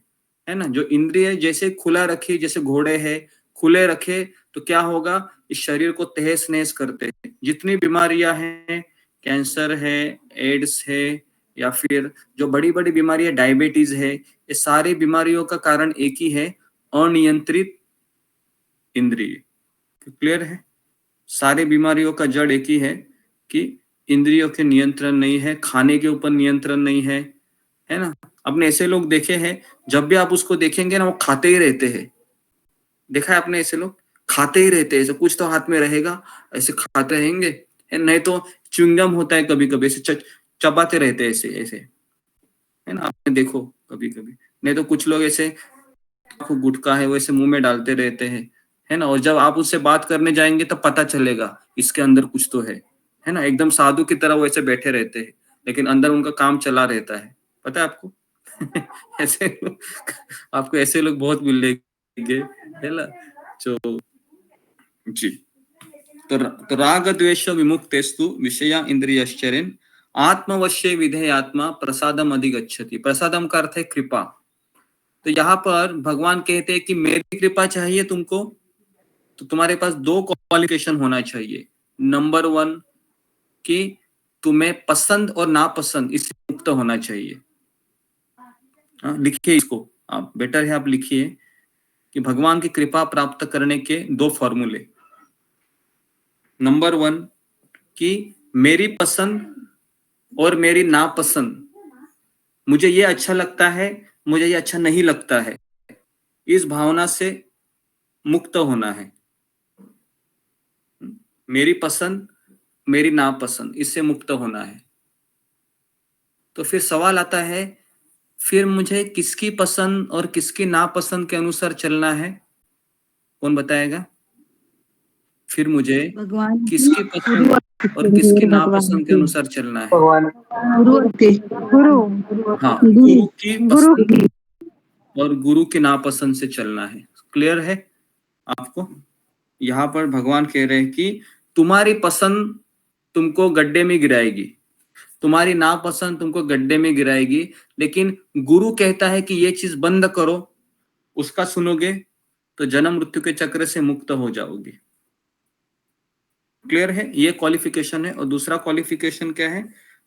ना। जो इंद्रिय जैसे खुला रखी, जैसे घोड़े है खुले रखे, तो क्या होगा, इस शरीर को तहस नहस करते हैं। जितनी बीमारियां हैं, कैंसर है, एड्स है, या फिर जो बड़ी बड़ी बीमारियां डायबिटीज है, ये सारी बीमारियों का कारण एक ही है, अनियंत्रित इंद्रिय। क्लियर है? सारी बीमारियों का जड़ एक ही है कि इंद्रियों के नियंत्रण नहीं है, खाने के ऊपर नियंत्रण नहीं है, है ना। आपने ऐसे लोग देखे हैं, जब भी आप उसको देखेंगे ना वो खाते ही रहते हैं। देखा है आपने ऐसे लोग खाते ही रहते हैं, ऐसे कुछ तो हाथ में रहेगा, ऐसे खाते रहेंगे, नहीं तो च्युइंगम होता है कभी कभी, ऐसे चबाते रहते हैं ऐसे ऐसे, है ना। आपने देखो कभी कभी, नहीं तो कुछ लोग ऐसे गुटखा है वो ऐसे मुंह में डालते रहते हैं, है ना। और जब आप उससे बात करने जाएंगे तब पता चलेगा इसके अंदर कुछ तो है ना। एकदम साधु की तरह वो ऐसे बैठे रहते हैं, लेकिन अंदर उनका काम चला रहता है, पता है आपको। ऐसे लोग, आपको ऐसे लोग बहुत मिलेंगे, है ना। जो जी, तो राग द्वेष विमुक्तेस्तु विषया इंद्रियश्चरेन् आत्मवश्य विधेयात्मा प्रसादम अधिगच्छति। प्रसादम का अर्थ है कृपा। तो यहाँ पर भगवान कहते हैं कि मेरी कृपा चाहिए तुमको, तो तुम्हारे पास 2 क्वालिफिकेशन होना चाहिए। नंबर 1 कि तुम्हें पसंद और नापसंद इससे मुक्त होना चाहिए। लिखिए इसको, आप बेटर है आप लिखिए कि भगवान की कृपा प्राप्त करने के 2 फॉर्मूले। नंबर 1 कि मेरी पसंद और मेरी नापसंद, मुझे ये अच्छा लगता है, मुझे ये अच्छा नहीं लगता है, इस भावना से मुक्त होना है। मेरी पसंद मेरी नापसंद, इससे मुक्त होना है। तो फिर सवाल आता है, फिर मुझे किसकी पसंद और किसकी नापसंद के अनुसार चलना है? कौन बताएगा? फिर मुझे भगवान किसकी पसंद और किसकी नापसंद के अनुसार चलना है? भगवान हाँ, गुरु की पसंद और गुरु की नापसंद से चलना है। क्लियर है आपको? यहाँ पर भगवान कह रहे हैं कि तुम्हारी पसंद तुमको गड्ढे में गिराएगी, तुम्हारी नापसंद तुमको गड्ढे में गिराएगी, लेकिन गुरु कहता है कि ये चीज बंद करो, उसका सुनोगे तो जन्म मृत्यु के चक्र से मुक्त हो जाओगे। क्लियर है? ये क्वालिफिकेशन है। और दूसरा क्वालिफिकेशन क्या है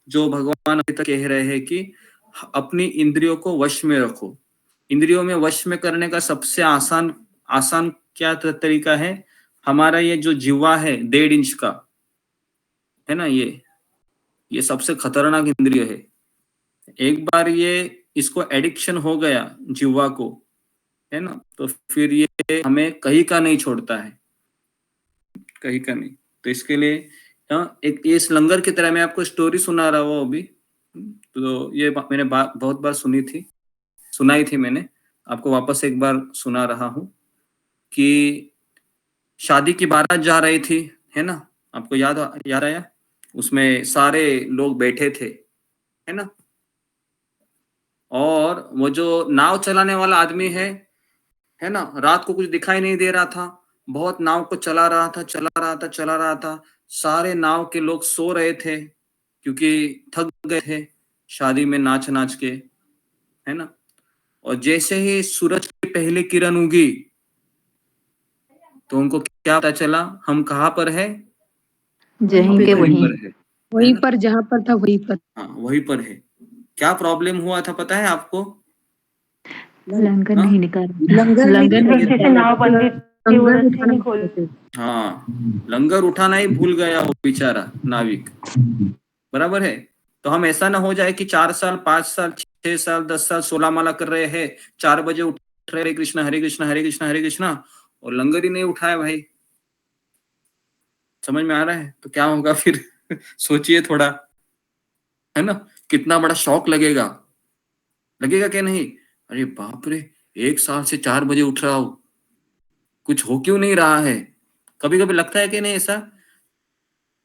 जो भगवान अभी तक कह रहे हैं कि अपनी इंद्रियों को वश में रखो। इंद्रियों में वश में करने का सबसे आसान क्या तरीका है? हमारा ये जो जिह्वा है 1.5 इंच का, है ना, ये सबसे खतरनाक इंद्रिय है। एक बार ये इसको एडिक्शन हो गया जिह्वा को, है ना, तो फिर ये हमें कहीं का नहीं छोड़ता है, कहीं का नहीं। तो इसके लिए एक इस लंगर की तरह मैं आपको स्टोरी सुना रहा हूँ अभी। तो ये मैंने बहुत बार सुनाई थी मैंने, आपको वापस एक बार सुना रहा हूँ कि शादी की बारात जा रही थी, है ना। आपको याद आया? उसमें सारे लोग बैठे थे, है ना। और वो जो नाव चलाने वाला आदमी है ना, रात को कुछ दिखाई नहीं दे रहा था, बहुत नाव को चला रहा था। सारे नाव के लोग सो रहे थे क्योंकि थक गए थे शादी में नाच के, है ना। और जैसे ही सूरज की पहली किरण उगी तो उनको क्या पता चला, हम कहाँ पर है? जहीं के वहीं। पर है, वहीं पर जहाँ पर था वहीं पर। हाँ वहीं पर है। क्या प्रॉब्लम हुआ था पता है आपको? लंगर हाँ? नहीं निकाल जैसे नाव बंदी थी वो रस्सी नहीं खोल। हाँ, लंगर उठाना ही भूल गया वो बेचारा नाविक, बराबर है। तो हम ऐसा ना हो जाए कि 4 साल 5 साल 6 साल 10 साल 16 माला कर रहे हैं, 4 बजे उठ रहे हरे कृष्णा हरे कृष्णा हरे कृष्णा हरे कृष्णा, और लंगर ही नहीं उठाया भाई। समझ में आ रहा है? तो क्या होगा फिर? सोचिए थोड़ा, है ना, कितना बड़ा शौक लगेगा क्या नहीं? अरे बाप रे, 1 साल से 4 बजे उठ रहा हूं, कुछ हो क्यों नहीं रहा है? कभी कभी लगता है कि नहीं ऐसा,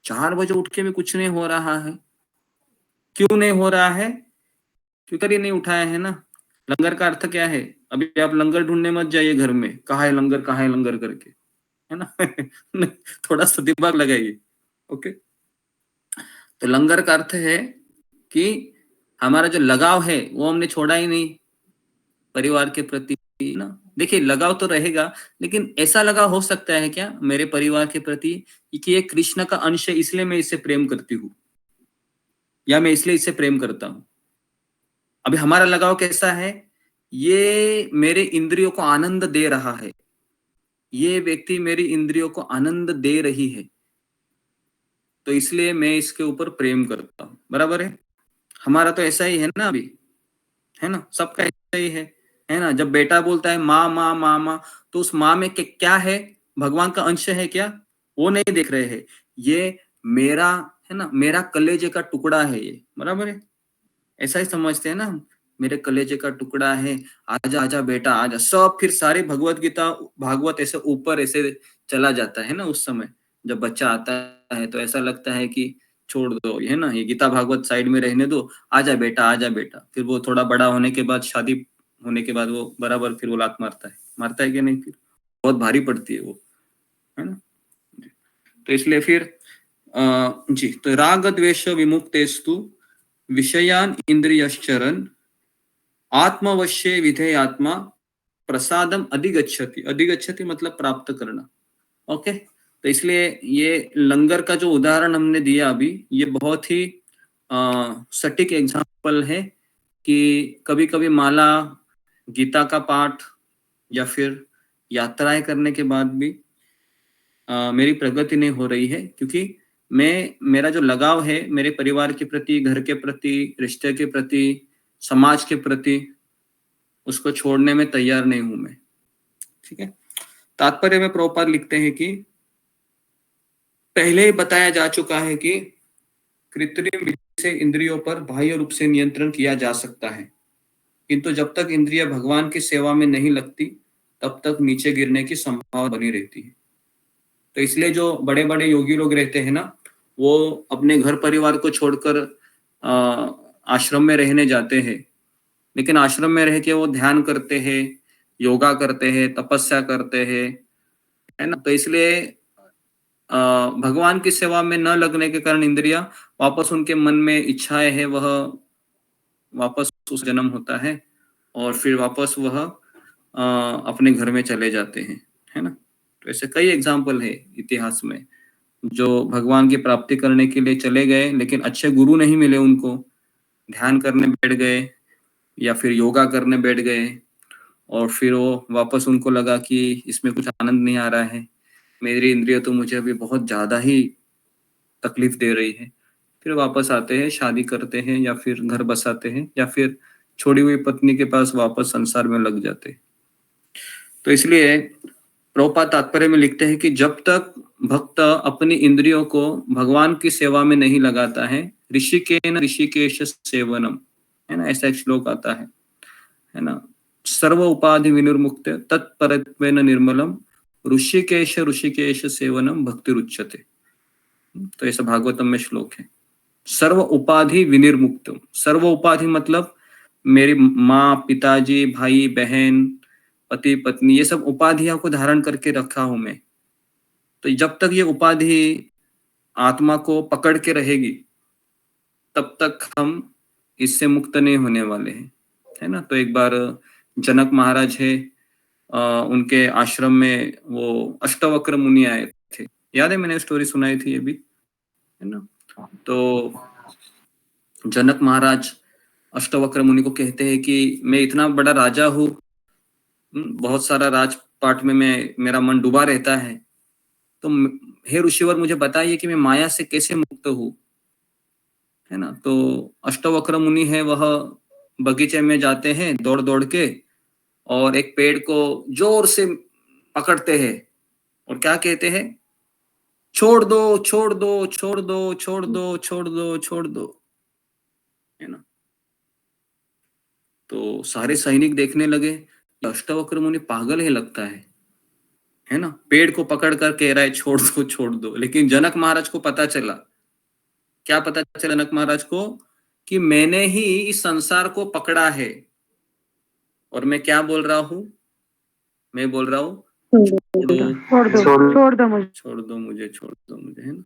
4 बजे उठ के भी कुछ नहीं हो रहा है। क्यों नहीं हो रहा है? क्योंकि ये नहीं उठाया है ना। लंगर का अर्थ क्या है? अभी आप लंगर ढूंढने मत जाइए घर में, कहाँ है लंगर करके, है ना। थोड़ा सा दिमाग लगाइए। ओके, तो लंगर का अर्थ है कि हमारा जो लगाव है वो हमने छोड़ा ही नहीं परिवार के प्रति ना। देखिए लगाव तो रहेगा, लेकिन ऐसा लगाव हो सकता है क्या मेरे परिवार के प्रति कि ये कृष्ण का अंश है इसलिए मैं इससे प्रेम करती हूँ, या मैं इसलिए इससे प्रेम करता हूँ। अभी हमारा लगाव कैसा है? ये मेरे इंद्रियों को आनंद दे रहा है, ये व्यक्ति मेरी इंद्रियों को आनंद दे रही है, तो इसलिए मैं इसके ऊपर प्रेम करता हूं, बराबर है। हमारा तो ऐसा ही है ना अभी, है ना, सबका ऐसा ही है ना। जब बेटा बोलता है माँ माँ माँ माँ, तो उस माँ में क्या है, भगवान का अंश है क्या, वो नहीं देख रहे हैं। ये मेरा है ना, मेरा कलेजे का टुकड़ा है ये, बराबर है, ऐसा ही समझते हैं ना हम। मेरे कलेजे का टुकड़ा है, आजा आजा बेटा आजा, सब फिर सारे भगवत गीता भागवत ऐसे ऊपर ऐसे चला जाता है ना। उस समय जब बच्चा आता है तो ऐसा लगता है कि छोड़ दो, ये है ना, ये गीता भागवत साइड में रहने दो, आजा बेटा आजा बेटा। फिर वो थोड़ा बड़ा होने के बाद, शादी होने के बाद, वो बराबर फिर वो लात मारता है कि नहीं, फिर बहुत भारी पड़ती है वो, है ना। तो इसलिए फिर जी, तो राग द्वेष विमुक्तेस्तु विषयान इंद्रियश्चरन् आत्मवश्ये विधेयात्मा प्रसादम अधिगच्छति। अधिगच्छति मतलब प्राप्त करना। ओके, तो इसलिए ये लंगर का जो उदाहरण हमने दिया अभी, ये बहुत ही सटीक एग्जाम्पल है कि कभी कभी माला, गीता का पाठ या फिर यात्राएं करने के बाद भी मेरी प्रगति नहीं हो रही है, क्योंकि मेरा जो लगाव है मेरे परिवार के प्रति, घर के प्रति, रिश्ते के प्रति, समाज के प्रति, उसको छोड़ने में तैयार नहीं हूं मैं। ठीक है, तात्पर्य में प्रभुपाद लिखते हैं कि पहले ही बताया जा चुका है कि कृत्रिम विधि से इंद्रियों पर बाह्य रूप से नियंत्रण किया जा सकता है, किंतु जब तक इंद्रिय भगवान की सेवा में नहीं लगती तब तक नीचे गिरने की संभावना बनी रहती है। तो इसलिए जो बड़े बड़े योगी लोग रहते हैं ना, वो अपने घर परिवार को छोड़कर आश्रम में रहने जाते हैं, लेकिन आश्रम में रह के वो ध्यान करते हैं, योगा करते हैं, तपस्या करते हैं, है ना। तो इसलिए भगवान की सेवा में न लगने के कारण इंद्रिया वापस, उनके मन में इच्छाएं है, वह वापस उस जन्म होता है और फिर वापस वह अपने घर में चले जाते हैं, है ना। तो ऐसे कई एग्जाम्पल है इतिहास में, जो भगवान की प्राप्ति करने के लिए चले गए लेकिन अच्छे गुरु नहीं मिले उनको, ध्यान करने बैठ गए या फिर योगा करने बैठ गए, और फिर वो वापस उनको लगा कि इसमें कुछ आनंद नहीं आ रहा है, मेरी इंद्रिय तो मुझे अभी बहुत ज्यादा ही तकलीफ दे रही है। फिर वापस आते हैं, शादी करते हैं या फिर घर बसाते हैं या फिर छोड़ी हुई पत्नी के पास वापस संसार में लग जाते हैं। तो इसलिए प्रभुपाद तात्पर्य में लिखते हैं कि जब तक भक्त अपनी इंद्रियों को भगवान की सेवा में नहीं लगाता है, ऋषिकेन ऋषिकेश सेवनम, है ना, ऐसा एक श्लोक आता है ना, सर्व उपाधि विनिर्मुक्त तत्परत्वेन निर्मलम ऋषिकेश ऋषिकेश सेवनम भक्ति रुच्यते। तो ऐसा भागवतम में श्लोक है, सर्व उपाधि विनिर्मुक्तम। सर्व उपाधि मतलब मेरी माँ, पिताजी, भाई बहन, पति पत्नी, ये सब उपाधियों को धारण करके रखा हूं मैं। तो जब तक ये उपाधि आत्मा को पकड़ के रहेगी तब तक हम इससे मुक्त नहीं होने वाले हैं, है ना। तो एक बार जनक महाराज है, उनके आश्रम में वो अष्टवक्र मुनि आए थे, याद है, मैंने स्टोरी सुनाई थी ये भी, है ना। तो जनक महाराज अष्टवक्र मुनि को कहते हैं कि मैं इतना बड़ा राजा हूँ, बहुत सारा राजपाट में मेरा मन डूबा रहता है, तो हे ऋषिवर मुझे बताइए कि मैं माया से कैसे मुक्त हूँ, है ना। तो अष्टवक्र मुनि है, वह बगीचे में जाते हैं दौड़ दौड़ के और एक पेड़ को जोर से पकड़ते हैं और क्या कहते हैं, छोड़ दो छोड़ दो छोड़ दो छोड़ दो छोड़ दो छोड़ दो, है ना। तो सारे सैनिक देखने लगे, अष्टवक्र मुनि पागल है लगता है ना, पेड़ को पकड़ कर कह रहा है छोड़ दो छोड़ दो। लेकिन जनक महाराज को पता चला, क्या पता चला जनक महाराज को, कि मैंने ही इस संसार को पकड़ा है और मैं क्या बोल रहा हूं, मैं बोल रहा हूं छोड़ दो मुझे, है ना।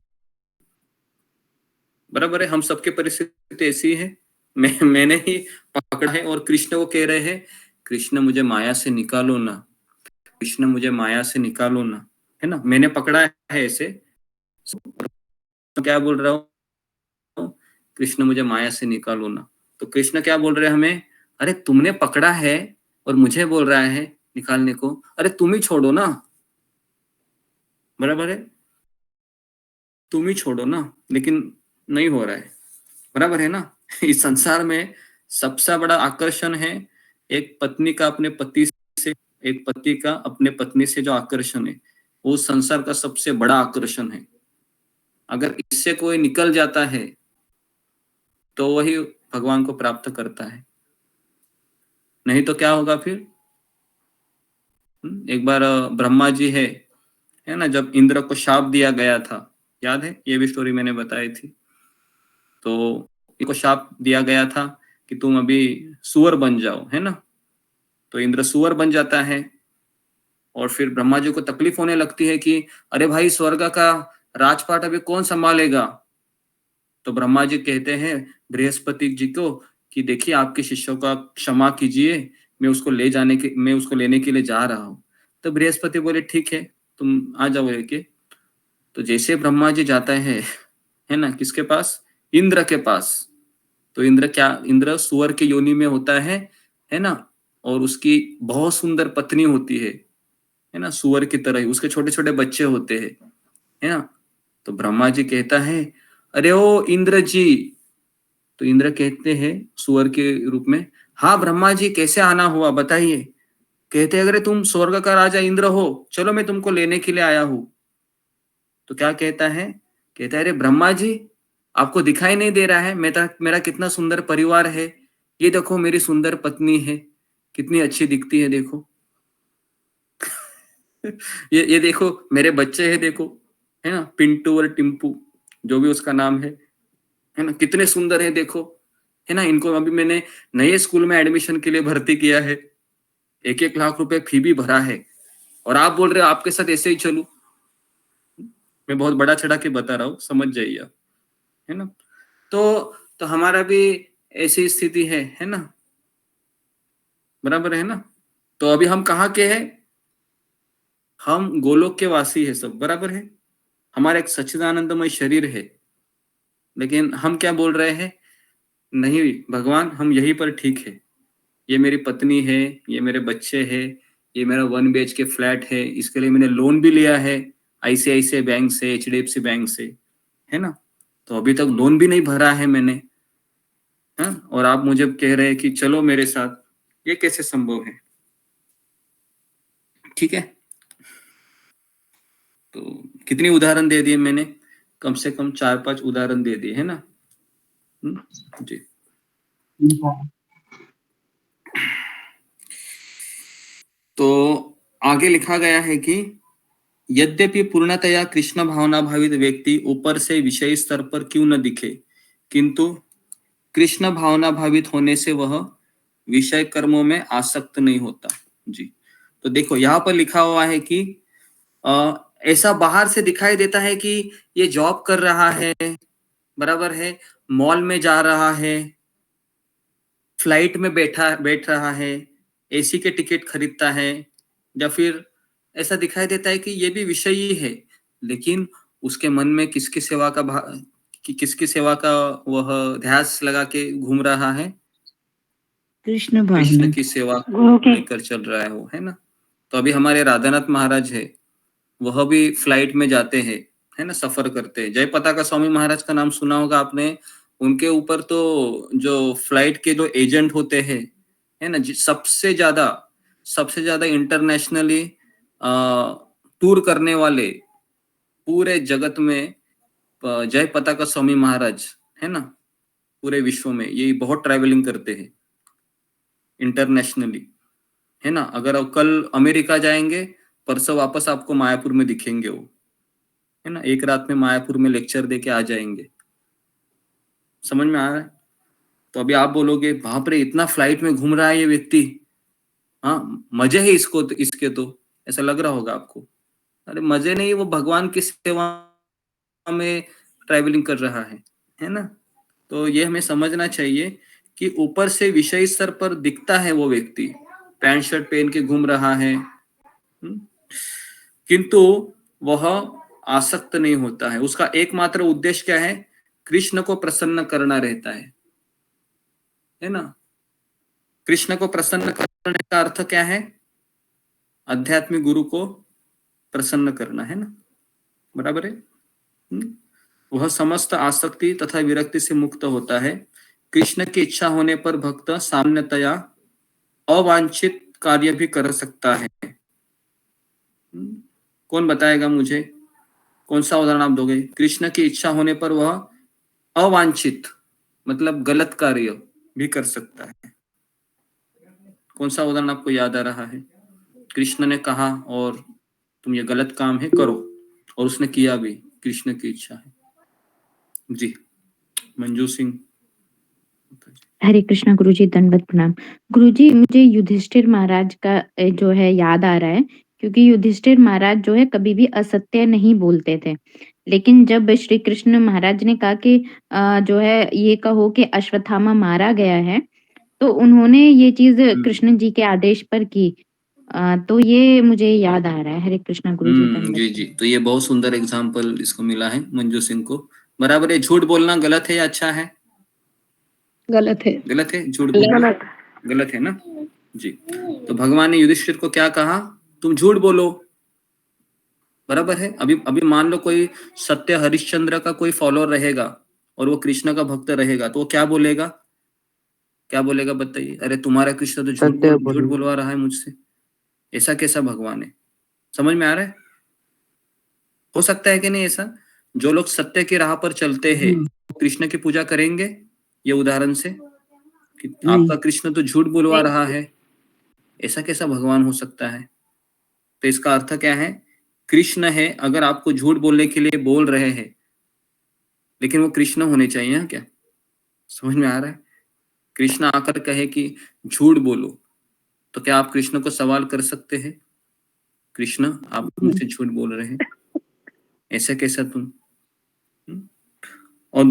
बराबर है, हम सबके परिस्थिति ऐसी है, मैंने ही पकड़ा है और कृष्ण को कह रहे हैं, कृष्ण मुझे माया से निकालो ना, कृष्ण मुझे माया से निकालो ना, है ना, मैंने पकड़ा है ऐसे। क्या बोल रहा हूँ, कृष्ण मुझे माया से निकालो ना। तो कृष्ण क्या बोल रहे हैं हमें, अरे तुमने पकड़ा है और मुझे बोल रहा है निकालने को, अरे तुम ही छोड़ो ना, बराबर है, तुम ही छोड़ो ना। लेकिन नहीं हो रहा है, बराबर है ना। इस संसार में सबसे बड़ा आकर्षण है एक पत्नी का अपने पति से, एक पति का अपने पत्नी से जो आकर्षण है वो संसार का सबसे बड़ा आकर्षण है। अगर इससे कोई निकल जाता है तो वही भगवान को प्राप्त करता है, नहीं तो क्या होगा फिर। एक बार ब्रह्मा जी है ना, जब इंद्र को शाप दिया गया था, याद है, ये भी स्टोरी मैंने बताई थी। तो इनको शाप दिया गया था कि तुम अभी सुअर बन जाओ, है ना। तो इंद्र सुअर बन जाता है और फिर ब्रह्मा जी को तकलीफ होने लगती है कि अरे भाई स्वर्ग का राजपाट अभी कौन संभालेगा। तो ब्रह्मा जी कहते हैं बृहस्पति जी को कि देखिए आपके शिष्यों का क्षमा कीजिए, मैं उसको लेने के लिए जा रहा हूँ। तो बृहस्पति बोले ठीक है तुम आ जाओ लेके। तो जैसे ब्रह्मा जी जाता है ना, किसके पास, इंद्र के पास। तो इंद्र सुअर की योनि में होता है ना, और उसकी बहुत सुंदर पत्नी होती है ना, सुअर की तरह ही उसके छोटे छोटे बच्चे होते हैं, है ना। तो ब्रह्मा जी कहता है अरे ओ इंद्र जी। तो इंद्र कहते हैं सुअर के रूप में, हाँ ब्रह्मा जी कैसे आना हुआ बताइए। कहते अगर तुम स्वर्ग का राजा इंद्र हो, चलो मैं तुमको लेने के लिए आया हूं। तो क्या कहता है अरे ब्रह्मा जी आपको दिखाई नहीं दे रहा है मेरा कितना सुंदर परिवार है, ये देखो मेरी सुंदर पत्नी है, कितनी अच्छी दिखती है देखो। ये देखो मेरे बच्चे हैं देखो, है ना, पिंटू और टिम्पू जो भी उसका नाम है ना, कितने सुंदर है देखो, है ना। इनको अभी मैंने नए स्कूल में एडमिशन के लिए भर्ती किया है, 1-1 लाख रुपए फी भी भरा है, और आप बोल रहे हो आपके साथ ऐसे ही चलूं। मैं बहुत बड़ा चढ़ा के बता रहा हूँ, समझ जाइए आप, है ना। तो हमारा भी ऐसी स्थिति है ना, बराबर है ना। तो अभी हम कहाँ के हैं, हम गोलोक के वासी है सब, बराबर है। हमारा एक सच्चिदानंदमय शरीर है, लेकिन हम क्या बोल रहे हैं, नहीं भगवान हम यहीं पर ठीक है, ये मेरी पत्नी है, ये मेरे बच्चे हैं, ये मेरा 1 BHK फ्लैट है, इसके लिए मैंने लोन भी लिया है ICICI बैंक से, HDFC बैंक से, है ना। तो अभी तक लोन भी नहीं भरा है मैंने, है? और आप मुझे कह रहे हैं कि चलो मेरे साथ, ये कैसे संभव है। ठीक है, तो कितनी उदाहरण दे दिए मैंने, कम से कम 4-5 उदाहरण दे दिए, है ना। जी तो आगे लिखा गया है कि यद्यपि पूर्णतया कृष्ण भावना भावित व्यक्ति ऊपर से विषय स्तर पर क्यों न दिखे, किंतु कृष्ण भावना भावित होने से वह विषय कर्मों में आसक्त नहीं होता। जी, तो देखो यहाँ पर लिखा हुआ है कि ऐसा बाहर से दिखाई देता है कि ये जॉब कर रहा है, बराबर है, मॉल में जा रहा है, फ्लाइट में बैठ रहा है, AC के टिकट खरीदता है, या फिर ऐसा दिखाई देता है कि ये भी विषय ही है, लेकिन उसके मन में किसकी सेवा का वह ध्यास लगा के घूम रहा है, कृष्ण की सेवा लेकर चल रहा है वो, है ना। तो अभी हमारे राधानाथ महाराज है, वह भी फ्लाइट में जाते हैं, है ना, सफर करते हैं। जय पताका स्वामी महाराज का नाम सुना होगा आपने, उनके ऊपर तो जो फ्लाइट के जो एजेंट होते हैं, है ना, सबसे ज्यादा इंटरनेशनली टूर करने वाले पूरे जगत में जय पताका स्वामी महाराज, है ना, पूरे विश्व में ये बहुत ट्रैवलिंग करते हैं इंटरनेशनली, है ना। अगर आप कल अमेरिका जाएंगे, परसों वापस आपको मायापुर में दिखेंगे वो, है ना, एक रात में मायापुर में लेक्चर देके आ जाएंगे। समझ में आ रहा है। तो अभी आप बोलोगे बाप रे इतना फ्लाइट में घूम रहा है ये व्यक्ति, हाँ मजे है इसके तो ऐसा लग रहा होगा आपको। अरे मजे नहीं, वो भगवान की सेवा में ट्रैवलिंग कर रहा है ना। तो ये हमें समझना चाहिए कि ऊपर से विषय स्तर पर दिखता है वो व्यक्ति, पैंट शर्ट पहन के घूम रहा है, किंतु वह आसक्त नहीं होता है। उसका एकमात्र उद्देश्य क्या है, कृष्ण को प्रसन्न करना रहता है ना। कृष्ण को प्रसन्न करने का अर्थ क्या है, आध्यात्मिक गुरु को प्रसन्न करना, है ना, बराबर है। वह समस्त आसक्ति तथा विरक्ति से मुक्त होता है, कृष्ण की इच्छा होने पर भक्त सामान्यतया अवांछित कार्य भी कर सकता है। कौन बताएगा मुझे, कौन सा उदाहरण आप दोगे? कृष्ण की इच्छा होने पर वह अवांछित मतलब गलत कार्य भी कर सकता है। कौन सा उदाहरण आपको याद आ रहा है? कृष्ण ने कहा और तुम ये गलत काम है करो, और उसने किया भी, कृष्ण की इच्छा है। जी मंजू सिंह। हरे कृष्णा गुरुजी, दंडवत प्रणाम। गुरुजी, मुझे युधिष्ठिर महाराज का जो है याद आ रहा है, क्योंकि युधिष्ठिर महाराज जो है कभी भी असत्य नहीं बोलते थे। लेकिन जब श्री कृष्ण महाराज ने कहा कि जो है ये कहो कि अश्वत्थामा मारा गया है, तो उन्होंने ये चीज कृष्ण जी के आदेश पर की। तो ये मुझे याद आ रहा है। हरे कृष्णा गुरुजी, दंडवत। जी जी, तो ये बहुत सुंदर एग्जाम्पल इसको मिला है मंजू सिंह को। बराबर है। झूठ बोलना गलत है या अच्छा है? गलत है। गलत है झूठ बोलना, गलत है ना जी। तो भगवान ने युधिष्ठिर को क्या कहा? तुम झूठ बोलो। बराबर है। अभी अभी मान लो कोई सत्य हरिश्चंद्र का कोई फॉलोअर रहेगा और वो कृष्ण का भक्त रहेगा, तो वो क्या बोलेगा? क्या बोलेगा बताइए? अरे तुम्हारा कृष्ण तो झूठ बोलवा रहा है मुझसे। ऐसा कैसा भगवान है? समझ में आ रहा है? हो सकता है कि नहीं ऐसा? जो लोग सत्य की राह पर चलते हैं कृष्ण की पूजा करेंगे, ये उदाहरण से कि आपका कृष्ण तो झूठ बोलवा रहा है, ऐसा कैसा भगवान हो सकता है? तो इसका अर्थ क्या है? कृष्ण है, अगर आपको झूठ बोलने के लिए बोल रहे हैं, लेकिन वो कृष्ण होने चाहिए ना क्या? समझ में आ रहा है? कृष्ण आकर कहे कि झूठ बोलो, तो क्या आप कृष्ण को सवाल कर सकते हैं? कृष्ण, आप मुझसे झूठ बोल रहे हैं, ऐसा कैसा तुम? और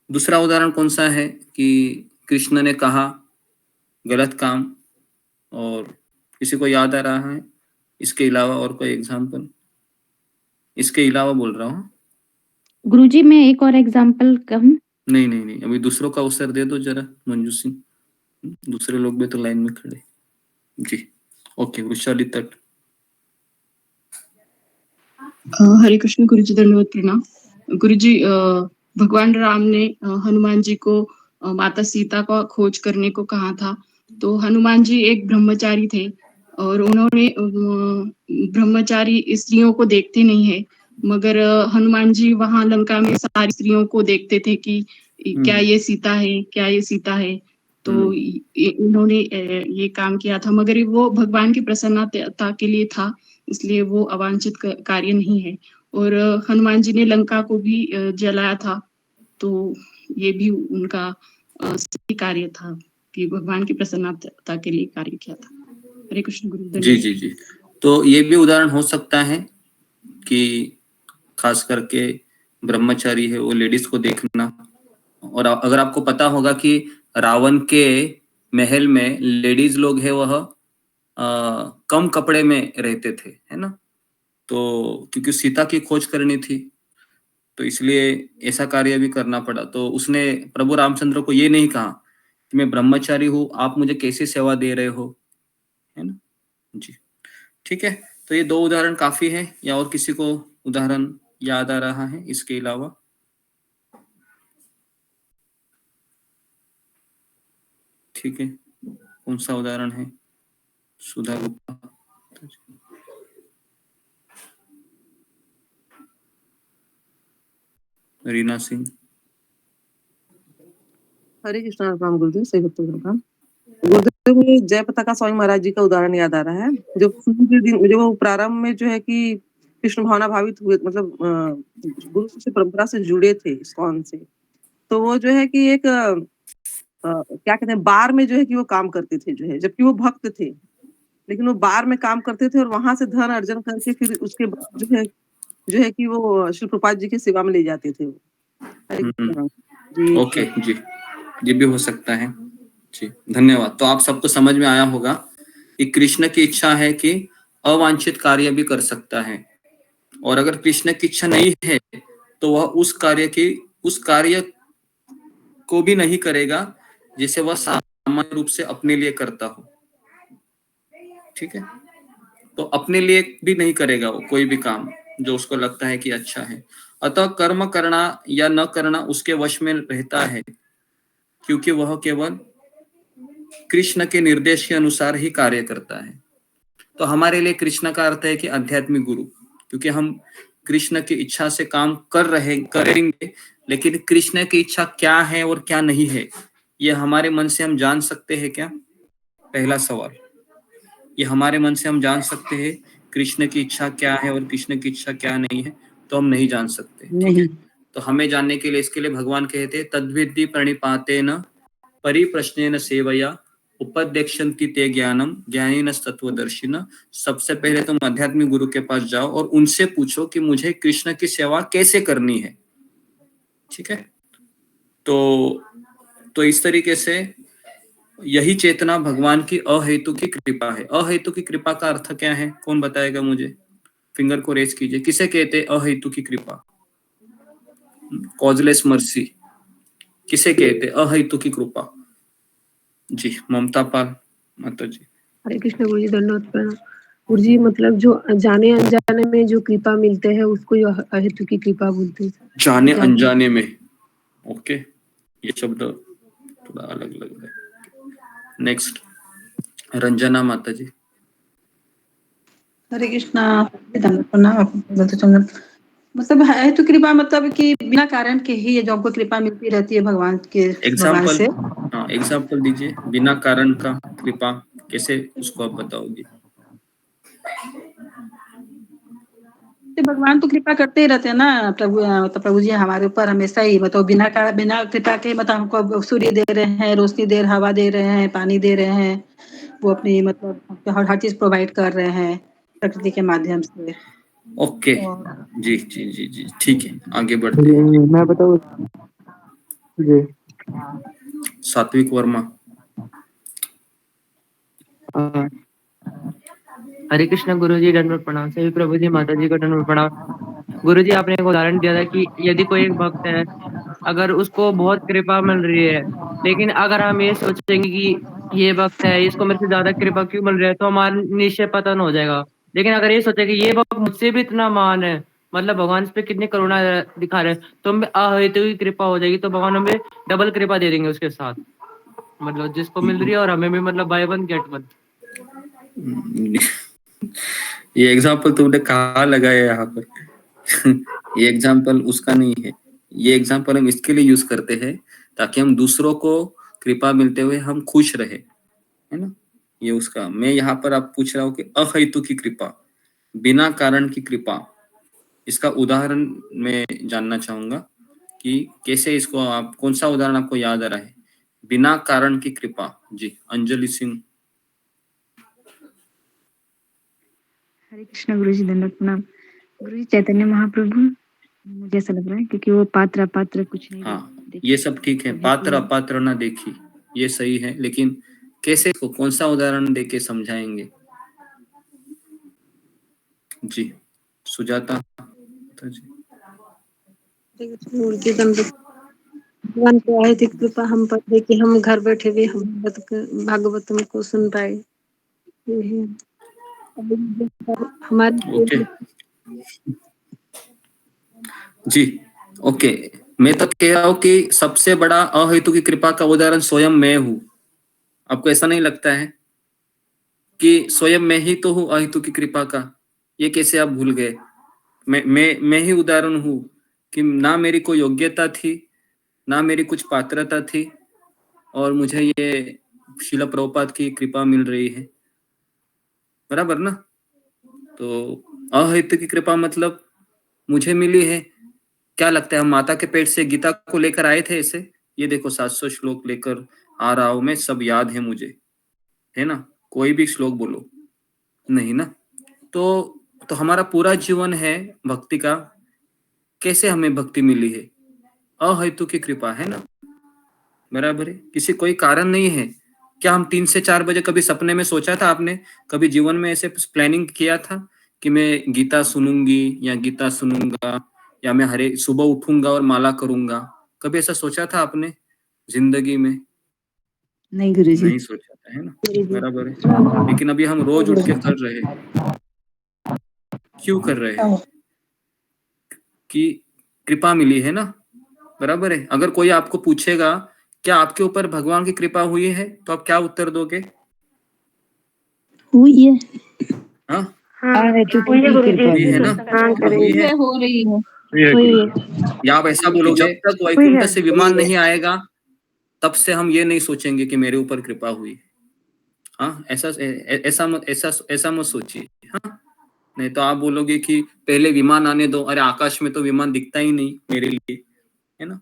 दूसरा उदाहरण कौन सा है कि कृष्ण ने कहा गलत काम, और किसी को याद आ रहा है इसके अलावा और कोई एग्जाम्पल? इसके अलावा बोल रहा हूँ। गुरुजी, मैं एक और एग्जाम्पल कहूँ? नहीं, अभी दूसरों का अवसर दे दो जरा मंजू सिंह, दूसरे लोग भी तो लाइन में खड़े। जी ओके, वृषाली तट। हरे कृष्ण गुरुजी, दंडवत प्रणाम। गुरुजी, भगवान राम ने हनुमान जी को माता सीता का खोज करने को कहा था। तो हनुमान जी एक ब्रह्मचारी थे और उन्होंने ब्रह्मचारी स्त्रियों को देखते नहीं है, मगर हनुमान जी वहां लंका में सारी स्त्रियों को देखते थे कि क्या ये सीता है, क्या ये सीता है। तो इन्होंने ये काम किया था, मगर वो भगवान की प्रसन्नता के लिए था, इसलिए वो अवांछित कार्य नहीं है। और हनुमान जी ने लंका को भी जलाया था, तो ये भी उनका सही कार्य था कि भगवान की प्रसन्नता के लिए कार्य किया था। हरे कृष्ण गुरु। जी, तो ये भी उदाहरण हो सकता है कि खास करके ब्रह्मचारी है वो लेडीज को देखना। और अगर आपको पता होगा कि रावण के महल में लेडीज लोग है वह कम कपड़े में रहते थे, है ना? तो क्योंकि सीता की खोज करनी थी, तो इसलिए ऐसा कार्य भी करना पड़ा। तो उसने प्रभु रामचंद्र को ये नहीं कहा कि मैं ब्रह्मचारी हूँ, आप मुझे कैसी सेवा दे रहे हो, है ना जी। ठीक है, तो ये दो उदाहरण काफी है, या और किसी को उदाहरण याद आ रहा है इसके अलावा? ठीक है, कौन सा उदाहरण है? सुधा गुप्ता, रीना सिंह। हरे कृष्णा राम गुरुदेव, सही भक्त प्रणाम। गुरुदेव, मुझे जय पताका स्वामी महाराज जी का उदाहरण याद आ रहा है। जो वो प्रारंभ में जो है कि कृष्ण भावना भावित हुए, मतलब गुरु शिष्य परंपरा से जुड़े थे इस्कॉन से, तो वो जो है कि एक क्या कहते हैं, बार में जो है कि वो काम करते थे जो है, जबकि वो भक्त थे, लेकिन वो बार में काम करते थे और वहां से धन अर्जन करके फिर उसके बाद जो है कि वो श्री प्रभुपाद जी की सेवा में ले जाते थे। हरे कृष्ण जी। ओके जी, ये भी हो सकता है जी, धन्यवाद। तो आप सबको समझ में आया होगा कि कृष्ण की इच्छा है कि अवांछित कार्य भी कर सकता है, और अगर कृष्ण की इच्छा नहीं है तो वह उस कार्य को भी नहीं करेगा जिसे वह सामान्य रूप से अपने लिए करता हो। ठीक है, तो अपने लिए भी नहीं करेगा वो कोई भी काम जो उसको लगता है कि अच्छा है। अतः कर्म करना या न करना उसके वश में रहता है। क्योंकि वह केवल कृष्ण के निर्देश के अनुसार ही कार्य करता है। तो हमारे लिए कृष्ण का अर्थ है कि आध्यात्मिक गुरु, क्योंकि हम कृष्ण की इच्छा से काम करेंगे, लेकिन कृष्ण की इच्छा क्या है और क्या नहीं है ये हमारे मन से हम जान सकते हैं क्या? पहला सवाल, ये हमारे मन से हम जान सकते हैं कृष्ण की इच्छा क्या है और कृष्ण की इच्छा क्या नहीं है? तो हम नहीं जान सकते, ठीक है। तो हमें जानने के लिए, इसके लिए भगवान कहते हैं तद्विद्धि प्रणिपातेन परिप्रश्नेन सेवया उपदेक्षन्ति ते ज्ञानम ज्ञानेन तत्वदर्शिन। सबसे पहले तुम आध्यात्मिक गुरु के पास जाओ और उनसे पूछो कि मुझे कृष्ण की सेवा कैसे करनी है, ठीक है। तो इस तरीके से यही चेतना भगवान की अहेतु की कृपा है। अहेतु की कृपा का अर्थ क्या है? कौन बताएगा मुझे? फिंगर को रेज कीजिए। किसे कहते हैं अहेतु की कृपा? कॉजलेस मर्सी किसे कहते हैं? अहेतु की कृपा। जी ममता पाल माता जी। हरे कृष्ण गुरु जी, धन्यवाद प्रणाम। गुरु जी मतलब जो जाने अनजाने में जो कृपा मिलते हैं उसको अहेतु की कृपा बोलते हैं। जाने अनजाने में, ओके, ये शब्द थोड़ा अलग लग रहा है। नेक्स्ट रंजना माता जी। हरे कृष्णा, धन्यवाद प्रणाम। मतलब है तो कृपा मतलब कि बिना कारण के ही जो हमको कृपा मिलती रहती है भगवान एग्जाम्पल से। हाँ, एग्जाम्पल दीजिए। बिना कारण का कृपा कैसे, उसको आप बताओगे? भगवान तो कृपा करते ही रहते हैं ना प्रभु, तो प्रभु जी हमारे ऊपर हमेशा ही मतलब बिना कृपा के मतलब हमको सूर्य दे रहे हैं, रोशनी दे रहे हैं, हवा दे रहे हैं, पानी दे रहे हैं। वो अपनी मतलब हर चीज प्रोवाइड कर रहे हैं प्रकृति के माध्यम से। ओके जी जी जी जी, ठीक है, आगे बढ़ते हैं। मैं बताऊँ जी। सात्विक वर्मा। हरे कृष्ण गुरु जी, दंडवत प्रणाम। सभी प्रभु जी माता जी को दंडवत प्रणाम। गुरु जी आपने एक उदाहरण दिया था कि यदि कोई एक भक्त है, अगर उसको बहुत कृपा मिल रही है, लेकिन अगर हम ये सोचेंगे कि ये भक्त है, इसको मेरे से ज्यादा कृपा क्यों मिल रही है, तो हमारा निश्चय पतन हो जाएगा। लेकिन अगर ये सोचे कि ये भक्त मुझसे भी इतना महान है, मतलब भगवान इस पे कितनी करुणा दिखा रहे हैं, तो हमें अहेतु की कृपा हो जाएगी, तो भगवान हमें डबल कृपा दे देंगे उसके साथ। मतलब जिसको मिल रही है और हमें भी, मतलब बाय वन गेट वन। ये एग्जाम्पल तुमने कहाँ लगाया यहाँ पर? ये एग्जाम्पल उसका नहीं है, ये एग्जाम्पल हम इसके लिए यूज करते हैं ताकि हम दूसरों को कृपा मिलते हुए हम खुश रहे, है ना। ये उसका, मैं यहाँ पर आप पूछ रहा हूँ कि अहेतु की कृपा, बिना कारण की कृपा, इसका उदाहरण मैं जानना चाहूंगा कि कैसे इसको आप, कौन सा उदाहरण आपको याद आ रहा है बिना कारण की कृपा? जी अंजलि सिंह। हरे कृष्ण गुरु जी, दंडवत प्रणाम। गुरु जी चैतन्य महाप्रभु, मुझे ऐसा लग रहा है क्योंकि वो पात्र अपात्र कुछ नहीं हाँ ये सब ठीक है, पात्र अपात्र ना देखी, ये सही है, लेकिन कैसे को कौन सा उदाहरण देके समझाएंगे? जी सुजाता जी। गुरु जी दंडवत, भगवान की अहेतु कृपा हम पर दे कि हम घर बैठे भी हम भागवतम को सुन पाए। हमारे ओके जी, ओके। मैं तो कह रहा हूँ कि सबसे बड़ा अहेतु की कृपा का उदाहरण स्वयं मैं हूँ। आपको ऐसा नहीं लगता है कि स्वयं मैं ही तो हूँ अहेतु की कृपा का? ये कैसे आप भूल गए? मैं ही उदाहरण हूँ कि ना मेरी कोई योग्यता थी, ना मेरी कुछ पात्रता थी, और मुझे ये शिला प्रभुपाद की कृपा मिल रही है, बराबर ना। तो अहेतु की कृपा मतलब मुझे मिली है। क्या लगता है हम माता के पेट से गीता को लेकर आए थे ऐसे? ये देखो 700 श्लोक लेकर आ रहा हूं मैं, सब याद है मुझे, है ना। कोई भी श्लोक बोलो, नहीं ना। तो हमारा पूरा जीवन है भक्ति का। कैसे हमें भक्ति मिली है? अहेतु की कृपा, है ना, बराबर है। किसी कोई कारण नहीं है। क्या हम 3 से 4 बजे कभी सपने में सोचा था? आपने कभी जीवन में ऐसे प्लानिंग किया था कि मैं गीता सुनूंगी या गीता सुनूंगा, या मैं हरे सुबह उठूंगा और माला करूंगा? कभी ऐसा सोचा था आपने जिंदगी में? नहीं गुरु जी। नहीं सोचा था, है ना, बराबर है। लेकिन अभी हम रोज उठ के कर रहे हैं। क्यों कर रहे हैं? कि कृपा मिली है ना, बराबर है। अगर कोई आपको पूछेगा क्या आपके ऊपर भगवान की कृपा हुई है? तो आप क्या उत्तर दोगे? हुई है। हाँ, हुई है गुरुजी। हुई है ना? हाँ हुई करेंगे। है। हो रही है। हुई है। या आप ऐसा बोलोगे, जब तक वैकुंठ से विमान नहीं आएगा तब से हम ये नहीं सोचेंगे कि मेरे ऊपर कृपा हुई। हाँ, ऐसा मत सोचिए। हाँ, नहीं तो आप बोलोगे कि पहले विमान आने दो। अरे आकाश में तो विमान दिखता ही नहीं मेरे लिए, है ना?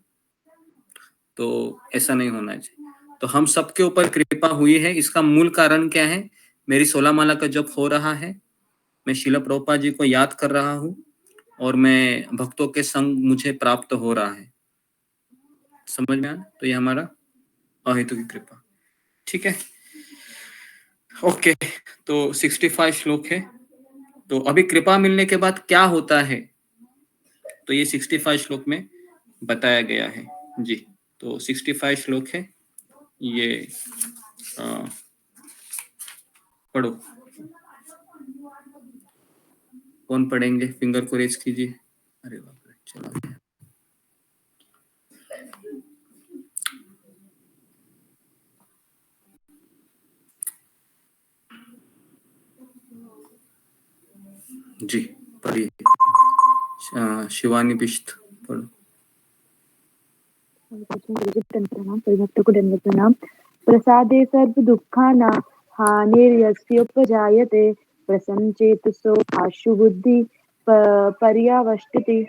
तो ऐसा नहीं होना चाहिए। तो हम सबके ऊपर कृपा हुई है। इसका मूल कारण क्या है? मेरी 16 माला का जप हो रहा है, मैं श्रील प्रभुपाद जी को याद कर रहा हूँ और मैं भक्तों के संग मुझे प्राप्त हो रहा है। समझ में आया? तो ये हमारा अहेतु की कृपा। ठीक है, ओके। तो 65 श्लोक है। तो अभी कृपा मिलने के बाद क्या होता है, तो ये 65 श्लोक में बताया गया है जी। तो 65 श्लोक है ये, पढ़ो। कौन पढ़ेंगे? फिंगर को रेज कीजिए। अरे बाप रे, चला गया। जी पढ़िए। शिवानी बिश्त पढ़ो। प्रणाम, सभी भक्तों को दंडवत प्रणाम। प्रसादे सर्व दुःखाना हानिर्यस्योपजायते प्रसन्नचेतसो आशु बुद्धि पर्यावष्टति।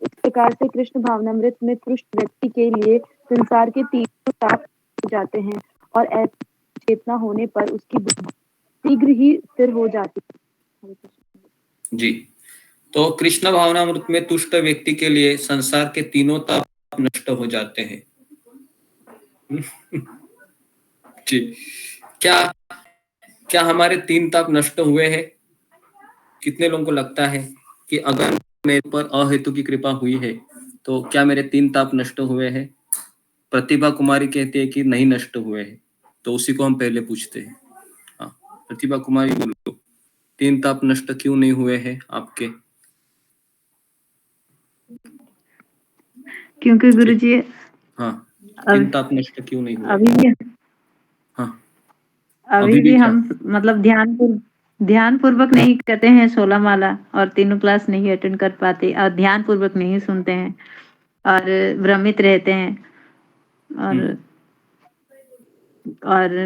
इस प्रकार से कृष्ण भावनामृत में तुष्ट व्यक्ति के लिए संसार के तीनों ताप हो जाते हैं और ऐसी चेतना होने पर उसकी बुद्धि शीघ्र ही स्थिर हो जाती है। जी, तो कृष्ण भावनामृत में तुष्ट व्यक्ति के लिए संसार के तीनों ताप नष्ट हो जाते हैं। जी, क्या हमारे 3 ताप नष्ट हुए हैं? कितने लोगों को लगता है कि अगर मेरे पर अहेतु की कृपा हुई है तो क्या मेरे 3 ताप नष्ट हुए हैं? प्रतिभा कुमारी कहती है कि नहीं नष्ट हुए हैं। तो उसी को हम पहले पूछते हैं। हाँ, प्रतिभा कुमारी बोलो, 3 ताप नष्ट क्यों नहीं हुए हैं आपके? क्योंकि गुरुजी हाँ, 3 ताप नष्ट क्यों नहीं हुए? अभी भी हाँ, अभी भी हम मतलब ध्यान पूर्वक नहीं करते हैं 16 माला और तीनों क्लास नहीं अटेंड कर पाते और ध्यान पूर्वक नहीं सुनते हैं और भ्रमित रहते हैं और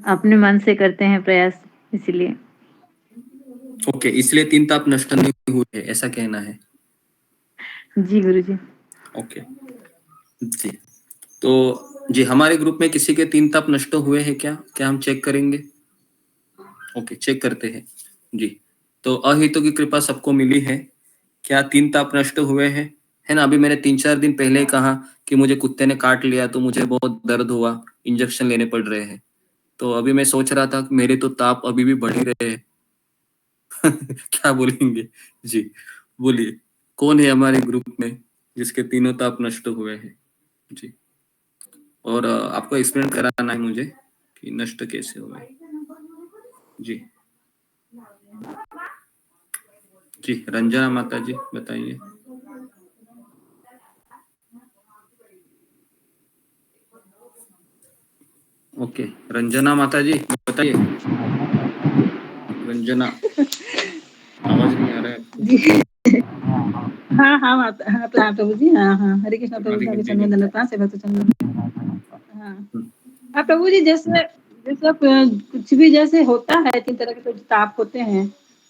अपने मन से करते हैं प्रयास, इसलिए। ओके, इसलिए 3 ताप नष्ट नहीं हुए, ऐसा कहना है? जी गुरुजी। ओके जी, तो जी हमारे ग्रुप में किसी के 3 ताप नष्ट हुए हैं क्या हम चेक करेंगे? ओके, चेक करते हैं जी। तो अहेतु की कृपा सबको मिली है। क्या 3 ताप नष्ट हुए हैं? है ना? अभी मैंने 3-4 दिन पहले ही कहा कि मुझे कुत्ते ने काट लिया तो मुझे बहुत दर्द हुआ, इंजेक्शन लेने पड़ रहे हैं। तो अभी मैं सोच रहा था कि मेरे तो ताप अभी भी बढ़ ही रहे हैं। क्या बोलेंगे? जी बोलिए, कौन है हमारे ग्रुप में जिसके तीनों ताप नष्ट हुए हैं? जी, और आपको एक्सप्लेन कराना है मुझे कि नष्ट कैसे हुए। जी जी, रंजना माता जी बताइए। ओके, रंजना माता जी बताइए। रंजना, आवाज नहीं आ रहा है आपको? हाँ हाँ माता, हाँ प्रभु जी, हाँ हाँ, हरे कृष्ण प्रभु जी, आगे चंदन दंडवत से भक्त चंदन। हाँ हाँ प्रभु जी, जैसे कुछ भी जैसे होता है, 3 तरह के ताप होते हैं,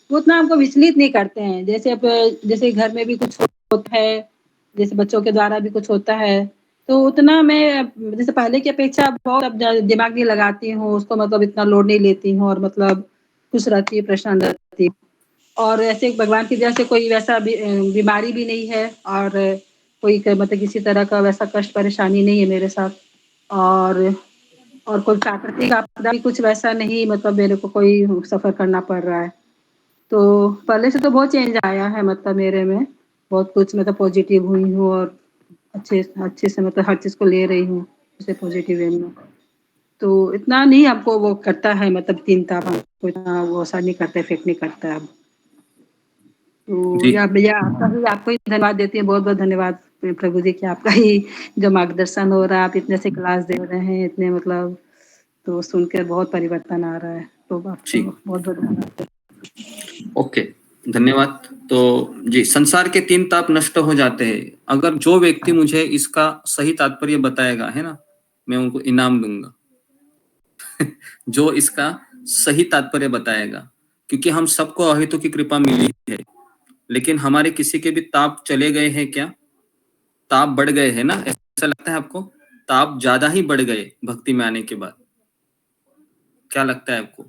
वो उतना हमको विचलित नहीं करते हैं। जैसे घर में भी कुछ होता है, जैसे बच्चों के द्वारा भी कुछ होता है, तो उतना मैं जैसे पहले की अपेक्षा बहुत अब दिमाग नहीं लगाती हूँ उसको, मतलब इतना लोड नहीं लेती हूँ और मतलब खुश रहती है, प्रसन्न रहती हूँ। और ऐसे भगवान की दया से कोई वैसा बीमारी भी नहीं है और कोई मतलब किसी तरह का वैसा कष्ट परेशानी नहीं है मेरे साथ। और कोई प्राकृतिक आपदा भी कुछ वैसा नहीं, मतलब मेरे को कोई सफर करना पड़ रहा है। तो पहले से तो बहुत चेंज आया है, मतलब मेरे में बहुत कुछ, मतलब पॉजिटिव हुई हूँ और अच्छे से मतलब हर चीज को ले रही हूँ जैसे पॉजिटिव वे में। तो इतना नहीं आपको वो करता है, मतलब 3 ताप आपको इतना वो असर नहीं करता, इफेक्ट नहीं करता है अब। तो या भैया आपको ही धन्यवाद देती है, बहुत बहुत धन्यवाद प्रभु जी की आपका ही जो मार्गदर्शन हो रहा है, आप इतने से क्लास दे रहे हैं, इतने मतलब तो सुनकर बहुत परिवर्तन आ रहा है, तो आपको बहुत बहुत धन्यवाद। ओके, धन्यवाद। तो जी, संसार के 3 ताप नष्ट हो जाते हैं। अगर जो व्यक्ति मुझे इसका सही तात्पर्य बताएगा, है ना, मैं उनको इनाम दूंगा। जो इसका सही तात्पर्य बताएगा, क्योंकि हम सबको अहितु की कृपा मिली है, लेकिन हमारे किसी के भी ताप चले गए हैं क्या? ताप बढ़ गए हैं ना? ऐसा लगता है आपको? ताप ज्यादा ही बढ़ गए भक्ति में आने के बाद, क्या लगता है आपको?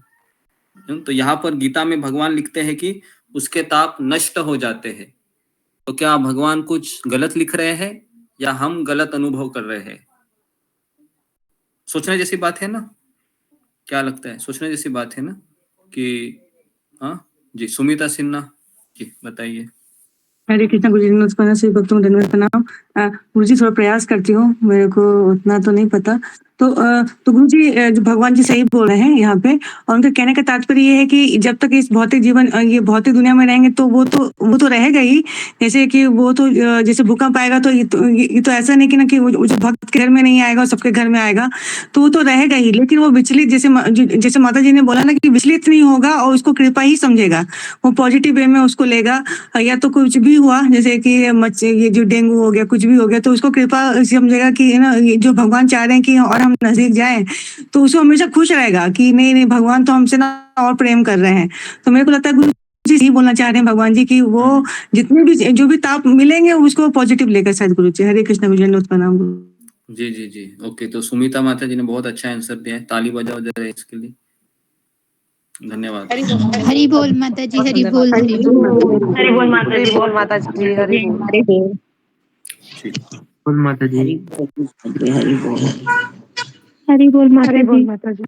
तो यहाँ पर गीता में भगवान लिखते हैं कि उसके ताप नष्ट हो जाते हैं। तो क्या भगवान कुछ गलत लिख रहे हैं या हम गलत अनुभव कर रहे हैं? सोचने जैसी बात है ना? क्या लगता है? सोचने जैसी बात है ना कि हाँ जी, सुमिता सिन्हा जी बताइए। हरे कृष्णा गुरु जी, नमस्कार, सभी भक्तों को धन्यवाद प्रणाम। गुरु जी थोड़ा प्रयास करती हूँ, मेरे को उतना तो नहीं पता। तो गुरु जी जो भगवान जी सही बोल रहे हैं यहाँ पे, और उनके कहने का तात्पर्य ये है कि जब तक इस भौतिक जीवन ये भौतिक दुनिया में रहेंगे तो वो तो रहेगा ही। जैसे कि वो तो जैसे भूकंप आएगा तो ये तो ऐसा नहीं कि ना कि वो जो भक्त के घर में नहीं आएगा, सबके घर में आएगा, तो वो तो रहेगा ही। लेकिन वो विचलित, जैसे माता जी ने बोला ना कि विचलित नहीं होगा और उसको कृपा ही समझेगा, वो पॉजिटिव वे में उसको लेगा। या तो कुछ भी हुआ, जैसे कि ये जो डेंगू हो गया, कुछ भी हो गया, तो उसको कृपा समझेगा कि ना ये जो भगवान चाह रहे हैं कि और हम नजदीक जाएं, तो उसको हमेशा खुश रहेगा कि नहीं भगवान तो हमसे ना और प्रेम कर रहे हैं। तो मेरे को लगता है गुरु जी यही बोलना चाह रहे हैं भगवान जी की वो जितने भी जो भी ताप मिलेंगे उसको पॉजिटिव लेकर शायद। गुरु जी हरे कृष्ण गुरु जी, उसका नाम जी जी जी ओके। तो सुमिता माता जी ने बहुत अच्छा आंसर दिया है, ताली बजाओ जरा इसके लिए, धन्यवाद। हरि बोल माता जी, हरि बोल, हरि बोल, हरि बोल माता जी, बोल माता जी, हरि बोल। बोल माता जी, हरि बोल, हरि बोल माता जी।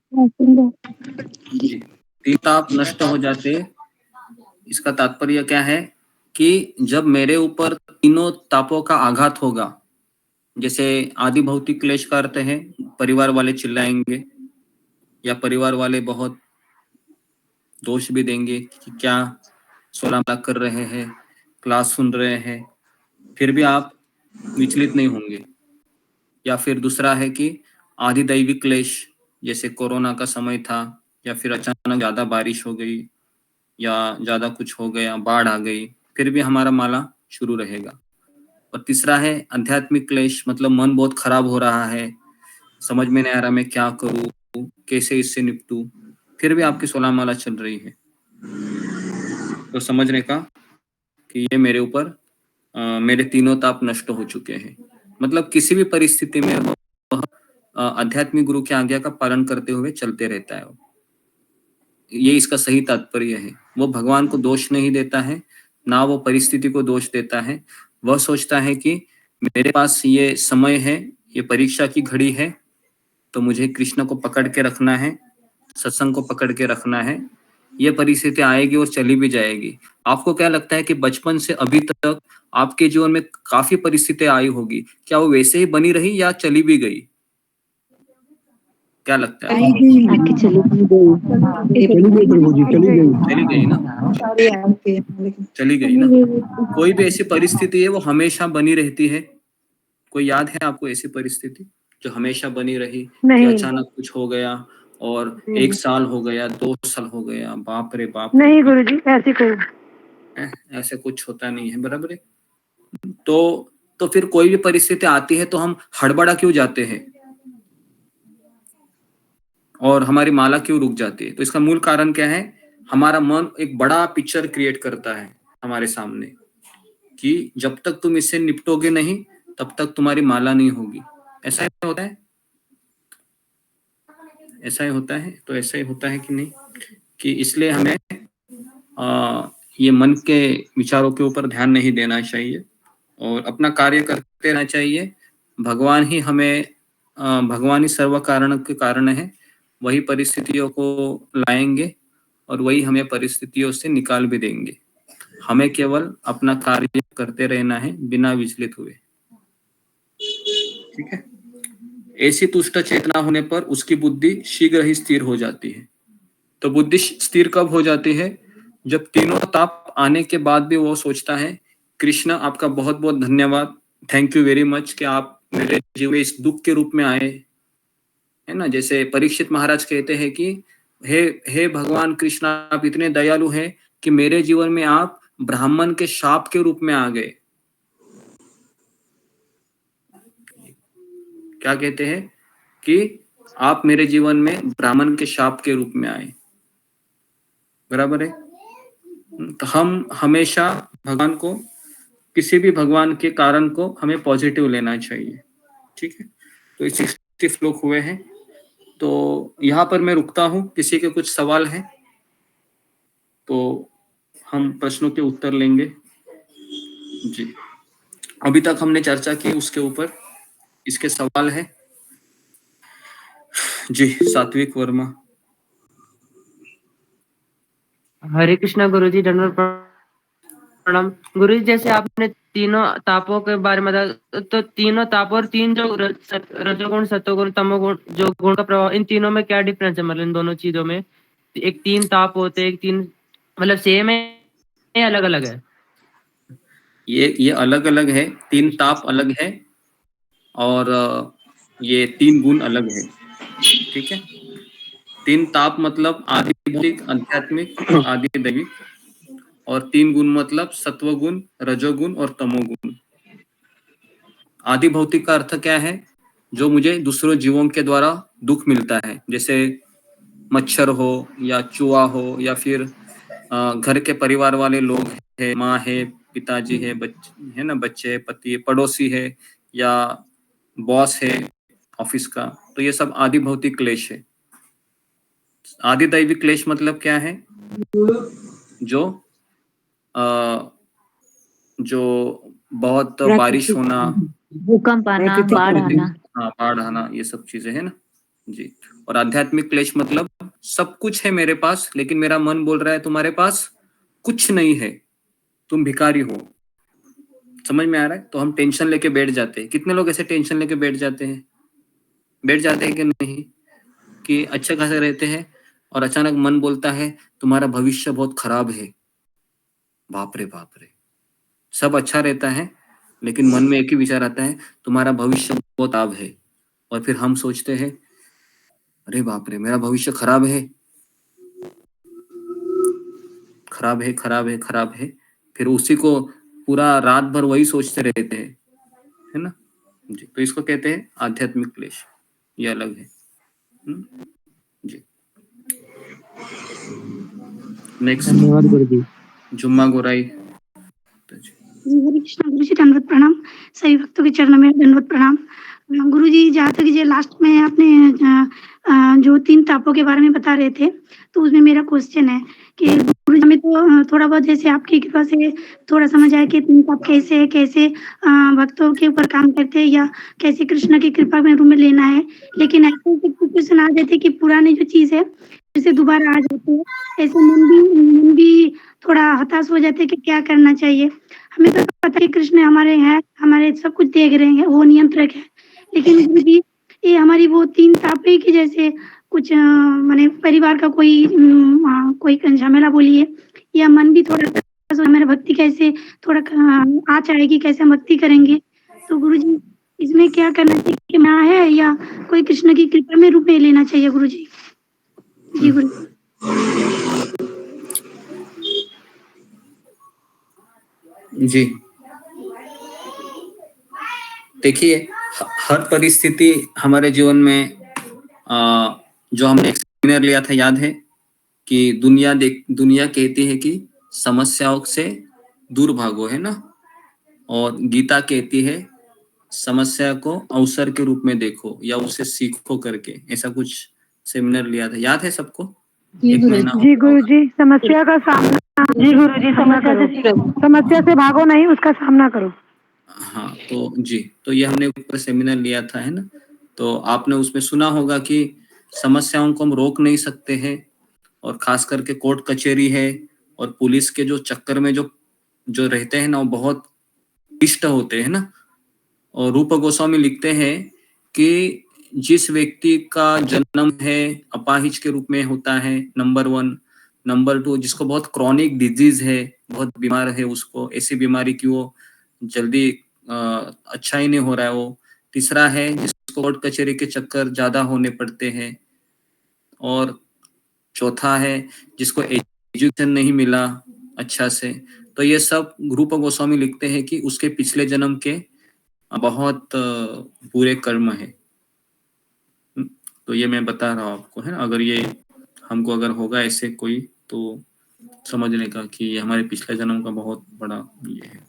जी, 3 ताप नष्ट हो जाते। इसका तात्पर्य क्या है कि जब मेरे ऊपर तीनों तापों का आघात होगा, जैसे आदि भौतिक क्लेश का अर्थ है परिवार वाले चिल्लाएंगे या परिवार वाले बहुत दोष भी देंगे कि क्या 16 लाख कर रहे हैं, क्लास सुन रहे हैं, फिर भी आप विचलित नहीं होंगे। या फिर दूसरा है कि आदि दैविक क्लेश, जैसे कोरोना का समय था या फिर अचानक ज्यादा बारिश हो गई या ज्यादा कुछ हो गया, बाढ़ आ गई, फिर भी हमारा माला शुरू रहेगा। और तीसरा है आध्यात्मिक क्लेश, मतलब मन बहुत खराब हो रहा है, समझ में नहीं आ रहा मैं क्या करूं, कैसे इससे निपटूं, फिर भी आपकी 16 माला चल रही है। तो समझने का कि ये मेरे ऊपर मेरे तीनों ताप नष्ट हो चुके हैं। मतलब किसी भी परिस्थिति में वह आध्यात्मिक गुरु की आज्ञा का पालन करते हुए चलते रहता है। ये इसका सही तात्पर्य है। वो भगवान को दोष नहीं देता है, ना वो परिस्थिति को दोष देता है। वह सोचता है कि मेरे पास ये समय है, ये परीक्षा की घड़ी है, तो मुझे कृष्ण को पकड़ के रखना है, सत्संग को पकड़ के रखना है। ये परिस्थिति आएगी और चली भी जाएगी। आपको क्या लगता है कि बचपन से अभी तक आपके जीवन में काफी परिस्थितियां आई होगी, क्या वो वैसे ही बनी रही या चली भी गई? क्या लगता है? चली गई ना? चली गई ना? कोई भी ऐसी परिस्थिति है वो हमेशा बनी रहती है? कोई याद है आपको ऐसी परिस्थिति जो हमेशा बनी रही कि अचानक कुछ हो गया और 1 साल हो गया, 2 साल हो गया, बाप रे बाप? नहीं गुरुजी, ऐसी कोई ऐसे कुछ होता नहीं है, बराबर है। तो फिर कोई भी परिस्थिति आती है तो हम हड़बड़ा क्यों जाते हैं और हमारी माला क्यों रुक जाती है? तो इसका मूल कारण क्या है? हमारा मन एक बड़ा पिक्चर क्रिएट करता है हमारे सामने कि जब तक तुम इससे निपटोगे नहीं तब तक तुम्हारी माला नहीं होगी। ऐसा ही होता है? ऐसा ही होता है? तो ऐसा ही होता है कि नहीं, कि इसलिए हमें ये मन के विचारों के ऊपर ध्यान नहीं देना चाहिए और अपना कार्य करते रहना चाहिए। भगवान ही हमें भगवान ही सर्व कारण के कारण है, वही परिस्थितियों को लाएंगे और वही हमें परिस्थितियों से निकाल भी देंगे। हमें केवल अपना कार्य करते रहना है बिना विचलित हुए, ठीक है। ऐसी तुष्ट चेतना होने पर उसकी बुद्धि शीघ्र ही स्थिर हो जाती है। तो बुद्धि स्थिर कब हो जाती है? जब तीनों ताप आने के बाद भी वो सोचता है कृष्ण आपका बहुत बहुत धन्यवाद, थैंक यू वेरी मच कि आप मेरे जीवन में इस दुख के रूप में आए, है ना। जैसे परीक्षित महाराज कहते हैं कि हे भगवान कृष्ण, आप इतने दयालु हैं कि मेरे जीवन में आप ब्राह्मण के शाप के रूप में आ गए। क्या कहते हैं कि आप मेरे जीवन में ब्राह्मण के शाप के रूप में आए, बराबर है। तो हम हमेशा भगवान को, किसी भी भगवान के कारण को हमें पॉजिटिव लेना चाहिए, ठीक है। तो इस 60 श्लोक हुए हैं, तो यहाँ पर मैं रुकता हूँ। किसी के कुछ सवाल हैं तो हम प्रश्नों के उत्तर लेंगे। जी, अभी तक हमने चर्चा की उसके ऊपर, इसके सवाल है? जी, सात्विक वर्मा। हरे कृष्णा गुरुजी, दंडवत प्रणाम। गुरुजी, जैसे आपने तीनों तापों के बारे में बताया, तो तीनों ताप और तीन जो रजोगुण, सत्वगुण, तमोगुण जो गुण का प्रभाव, इन तीनों में क्या डिफरेंस है? मतलब इन दोनों चीजों में एक तीन ताप होते हैं, एक तीन, मतलब सेम है या अलग अलग है? ये अलग अलग है, तीन ताप अलग है और ये तीन गुण अलग है, ठीक है। तीन ताप मतलब आदि भौतिक, आध्यात्मिक, आदि दैविक, और तीन गुण मतलब सत्वगुण, रजोगुण और तमोगुण। आदि भौतिक का अर्थ क्या है? जो मुझे दूसरों जीवों के द्वारा दुख मिलता है, जैसे मच्छर हो या चूहा हो या फिर घर के परिवार वाले लोग है, माँ है, पिताजी है, बच्चे है ना, बच्चे है, पति है, पड़ोसी है, या बॉस है ऑफिस का, तो ये सब आदि भौतिक क्लेश है। आदि दैविक क्लेश मतलब क्या है? जो बहुत बारिश होना, भूकंप आना, बाढ़ आना। हाँ, बाढ़ आना, ये सब चीजें है ना जी। और आध्यात्मिक क्लेश मतलब सब कुछ है मेरे पास, लेकिन मेरा मन बोल रहा है तुम्हारे पास कुछ नहीं है, तुम भिखारी हो। समझ में आ रहा है? तो हम टेंशन लेके बैठ जाते हैं। कितने लोग ऐसे टेंशन लेके बैठ जाते हैं कि नहीं, कि अच्छे खासे रहते हैं और अचानक मन बोलता है तुम्हारा भविष्य बहुत खराब है। बाप रे बाप रे, सब अच्छा रहता है लेकिन मन में एक ही विचार आता है तुम्हारा भविष्य बहुत खराब है। और फिर हम सोचते हैं अरे बाप रे, मेरा भविष्य खराब है, खराब है, खराब है, खराब है। फिर उसी को पूरा रात भर वही सोचते रहते हैं, है ना जी। तो इसको कहते हैं आध्यात्मिक क्लेश, ये अलग है जी। नेक्स्ट, धन्यवाद गुरुजी। जुम्मा गोराई। हरे कृष्णा गुरु जी, दंडवत प्रणाम। सभी भक्तों के चरणों में दंडवत प्रणाम। गुरु जी, जहाँ तक ये लास्ट में आपने जो तीन तापों के बारे में बता रहे थे, तो उसमें मेरा क्वेश्चन है कि गुरु जी, हमें तो थोड़ा बहुत जैसे आपकी कृपा से थोड़ा समझ आया कि तीन ताप कैसे भक्तों के ऊपर काम करते हैं या कैसे कृष्ण की कृपा में रूम में लेना है। लेकिन ऐसे क्वेश्चन आ जाते कि पुरानी जो चीज है जैसे दोबारा आ जाती है, ऐसे मन भी थोड़ा हताश हो जाते हैं कि क्या करना चाहिए। हमें तो पता है कृष्ण हमारे हैं, हमारे सब कुछ देख रहे हैं, वो नियंत्रक है। लेकिन गुरु जी, ये हमारी वो तीन तापे की जैसे कुछ माने परिवार का कोई झमेला बोलिए, या मन भी थोड़ा हमारा भक्ति कैसे थोड़ा आ जाएगी, कैसे हम भक्ति करेंगे। तो गुरु जी, इसमें क्या करना चाहिए कि मैं है या कोई कृष्ण की कृपा में रूप में लेना चाहिए गुरु जी? जी गुरु जी। देखिए, हर परिस्थिति हमारे जीवन में जो हमने एक सेमिनार लिया था, याद है कि दुनिया कहती है कि समस्याओं से दूर भागो, है ना, और गीता कहती है समस्या को अवसर के रूप में देखो या उसे सीखो करके। ऐसा कुछ सेमिनार लिया था, याद है सबको? एक महीना जी गुरु जी, समस्या का सामना, जी गुरु जी, समस्या से भागो नहीं, उसका सामना करो। हाँ, तो जी, तो ये हमने ऊपर सेमिनार लिया था, है ना। तो आपने उसमें सुना होगा कि समस्याओं को हम रोक नहीं सकते हैं, और खास करके कोर्ट कचहरी है और पुलिस के जो चक्कर में जो रहते हैं ना, वो बहुत इष्ट होते हैं ना। और रूप गोस्वामी लिखते हैं कि जिस व्यक्ति का जन्म है अपाहिज के रूप में होता है, नंबर 1, नंबर 2 जिसको बहुत क्रॉनिक डिजीज है, बहुत बीमार है, उसको ऐसी बीमारी की वो जल्दी अच्छा ही नहीं हो रहा है वो। तीसरा है जिसको कोर्ट कचहरी के चक्कर ज्यादा होने पड़ते हैं। और चौथा है जिसको एजुकेशन नहीं मिला अच्छा से। तो ये सब रूप गोस्वामी लिखते हैं कि उसके पिछले जन्म के बहुत बुरे कर्म है। तो ये मैं बता रहा हूँ आपको, है ना। अगर ये हमको अगर होगा ऐसे कोई, तो समझने का कि ये हमारे पिछले जन्म का बहुत बड़ा ये है।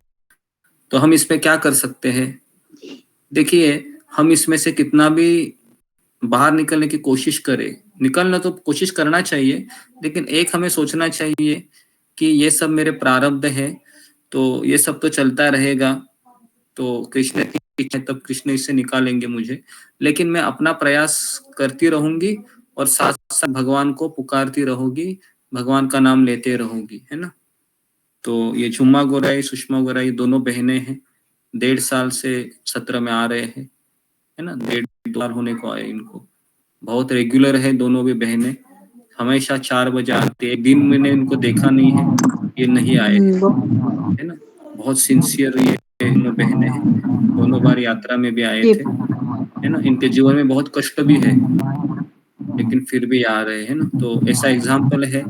तो हम इसमें क्या कर सकते हैं? देखिए, हम इसमें से कितना भी बाहर निकलने की कोशिश करें, निकलना तो कोशिश करना चाहिए, लेकिन एक हमें सोचना चाहिए कि ये सब मेरे प्रारब्ध है, तो ये सब तो चलता रहेगा। तो कृष्ण की इच्छा तब कृष्ण इससे निकालेंगे मुझे, लेकिन मैं अपना प्रयास करती रहूंगी और साथ साथ भगवान को पुकारती रहूंगी, भगवान का नाम लेते रहूंगी, है ना। तो ये झुम्मा गोराई, सुषमा गोराई दोनों बहनें हैं, 1.5 साल से सत्र में आ रहे हैं, है ना। 1.5 साल होने को आए इनको। बहुत रेगुलर है दोनों भी बहनें, हमेशा 4 बजे आते। एक दिन मैंने इनको देखा नहीं है, ये नहीं आए, है ना। बहुत सिंसियर ये दोनों बहनें हैं, दोनों बार यात्रा में भी आए थे, है ना। इनके जीवन में बहुत कष्ट भी है, लेकिन फिर भी आ रहे हैं ना। तो ऐसा एग्जाम्पल है,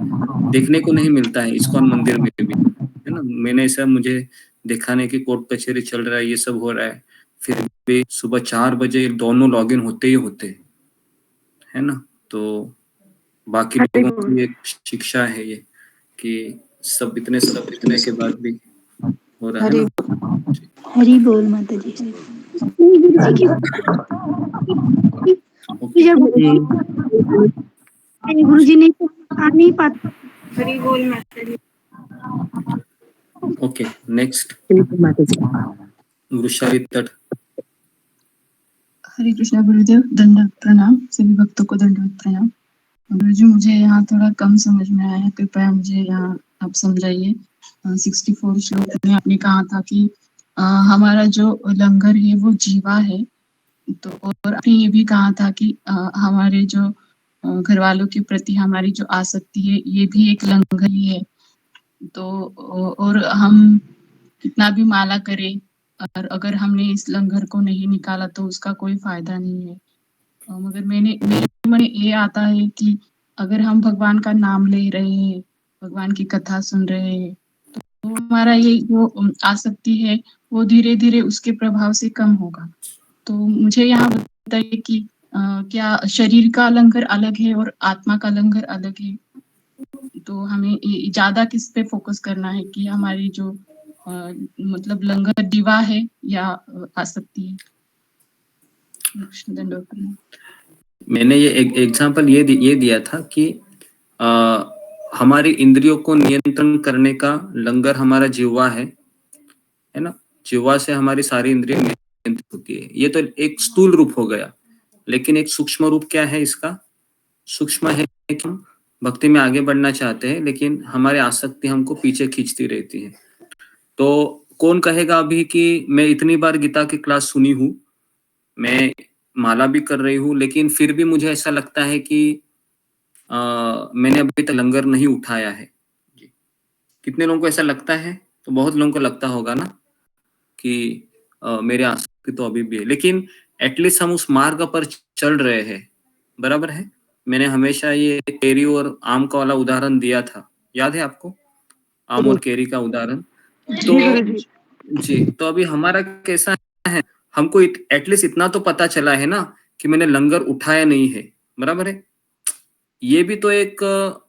देखने को नहीं मिलता है इस्कॉन मंदिर में भी, है ना। मैंने ऐसा मुझे दिखाने की कोर्ट कचहरी चल रहा है, ये सब हो रहा है, फिर भी सुबह 4 बजे दोनों लॉगिन होते ही होते, है ना। तो बाकी लोगों की एक शिक्षा है ये कि सब इतने के बाद भी हो रहा है ना। हरी बोल माता जी। गुरु जी नहीं आ नहीं पाते। हरी बोल माता जी। ओके, नेक्स्ट वृषाली तट। हरे कृष्णा गुरुदेव, दंडवत प्रणाम। सभी भक्तों को दंडवत प्रणाम। गुरुजी, मुझे यहाँ थोड़ा कम समझ में आया है, कृपया मुझे यहाँ आप समझाइए। 64 श्लोक में आपने कहा था कि हमारा जो लंगर है वो जीवा है, तो और आपने ये भी कहा था कि हमारे जो घर वालों के प्रति हमारी जो आसक्ति है ये भी एक लंगर ही है। तो और हम कितना भी माला करें, और अगर हमने इस लंगर को नहीं निकाला तो उसका कोई फायदा नहीं है। मगर मेरे मन में ये आता है कि अगर हम भगवान का नाम ले रहे हैं, भगवान की कथा सुन रहे हैं, तो हमारा ये जो आसक्ति है वो धीरे धीरे उसके प्रभाव से कम होगा। तो मुझे यहाँ बताइए कि क्या शरीर का लंगर अलग है और आत्मा का लंगर अलग है? तो हमें ज्यादा किस पे फोकस करना है कि हमारी जो मतलब लंगर दीवा है या आसक्ति है? मैंने ये एग्जांपल ये दिया था कि हमारी इंद्रियों को नियंत्रण करने का लंगर हमारा जिह्वा है ना। जिह्वा से हमारी सारी इंद्रियां नियंत्रित होती है। ये तो एक स्थूल रूप हो गया, लेकिन एक सूक्ष्म रूप क्या है इसका? सूक्ष्म है कि हम भक्ति में आगे बढ़ना चाहते हैं, लेकिन हमारी आसक्ति हमको पीछे खींचती रहती है। तो कौन कहेगा अभी कि मैं इतनी बार गीता की क्लास सुनी हूँ, मैं माला भी कर रही हूँ, लेकिन फिर भी मुझे ऐसा लगता है कि मैंने अभी तक लंगर नहीं उठाया है। कितने लोगों को ऐसा लगता है? तो बहुत लोगों को लगता होगा ना कि मेरे आसक्ति तो अभी भी है, लेकिन एटलीस्ट हम उस मार्ग पर चल रहे हैं, बराबर है। मैंने हमेशा ये केरी और आम का वाला उदाहरण दिया था, याद है आपको? आम और केरी का उदाहरण। तो जी, तो अभी हमारा कैसा है, हमको एटलीस्ट इतना तो पता चला है ना कि मैंने लंगर उठाया नहीं है, बराबर है। ये भी तो एक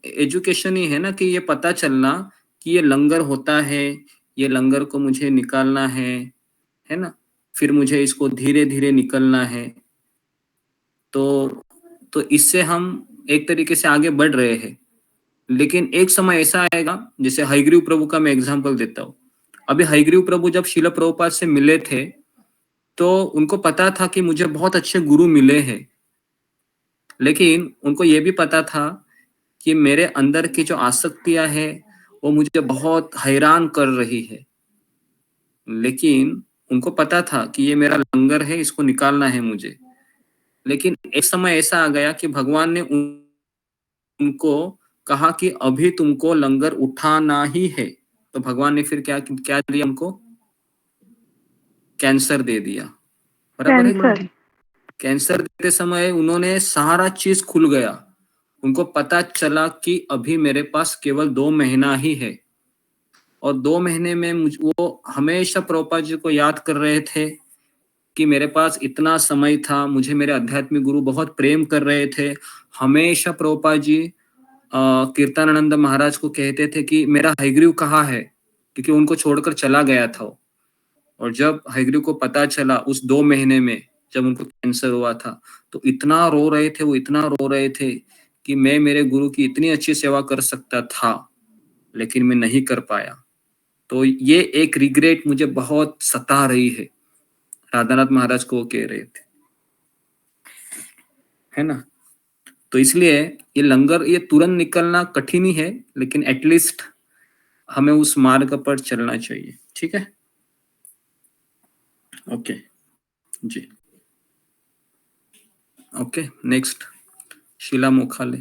एजुकेशन ही है ना, कि ये पता चलना कि ये लंगर होता है, ये लंगर को मुझे निकालना है ना। फिर मुझे इसको धीरे धीरे निकलना है। तो इससे हम एक तरीके से आगे बढ़ रहे हैं, लेकिन एक समय ऐसा आएगा, जैसे हयग्रीव प्रभु का मैं एग्जांपल देता हूँ। अभी हयग्रीव प्रभु जब शील प्रभुपाद से मिले थे, तो उनको पता था कि मुझे बहुत अच्छे गुरु मिले हैं, लेकिन उनको ये भी पता था कि मेरे अंदर की जो आसक्तियां है वो मुझे बहुत हैरान कर रही है। लेकिन उनको पता था कि ये मेरा लंगर है, इसको निकालना है मुझे। लेकिन एक समय ऐसा आ गया कि भगवान ने उनको कहा कि अभी तुमको लंगर उठाना ही है। तो भगवान ने फिर क्या दिया हमको? कैंसर दे दिया, बराबर है। कैंसर देते समय उन्होंने सारा चीज खुल गया, उनको पता चला कि अभी मेरे पास केवल 2 महीना ही है, और 2 महीने में वो हमेशा प्रभुपाद जी को याद कर रहे थे कि मेरे पास इतना समय था, मुझे मेरे आध्यात्मिक गुरु बहुत प्रेम कर रहे थे। हमेशा प्रभुपाद जी कीर्तनानंद महाराज को कहते थे कि मेरा हयग्रीव कहाँ है, क्योंकि उनको छोड़कर चला गया था वो। और जब हयग्रीव को पता चला उस 2 महीने में जब उनको कैंसर हुआ था, तो इतना रो रहे थे, वो इतना रो रहे थे कि मैं मेरे गुरु की इतनी अच्छी सेवा कर सकता था, लेकिन मैं नहीं कर पाया। तो ये एक रिग्रेट मुझे बहुत सता रही है, राधानाथ महाराज को वो कह रहे थे, है ना। तो इसलिए ये लंगर, ये तुरंत निकलना कठिन ही है, लेकिन एटलीस्ट हमें उस मार्ग पर चलना चाहिए, ठीक है। ओके जी, ओके। नेक्स्ट शीला मोखाले,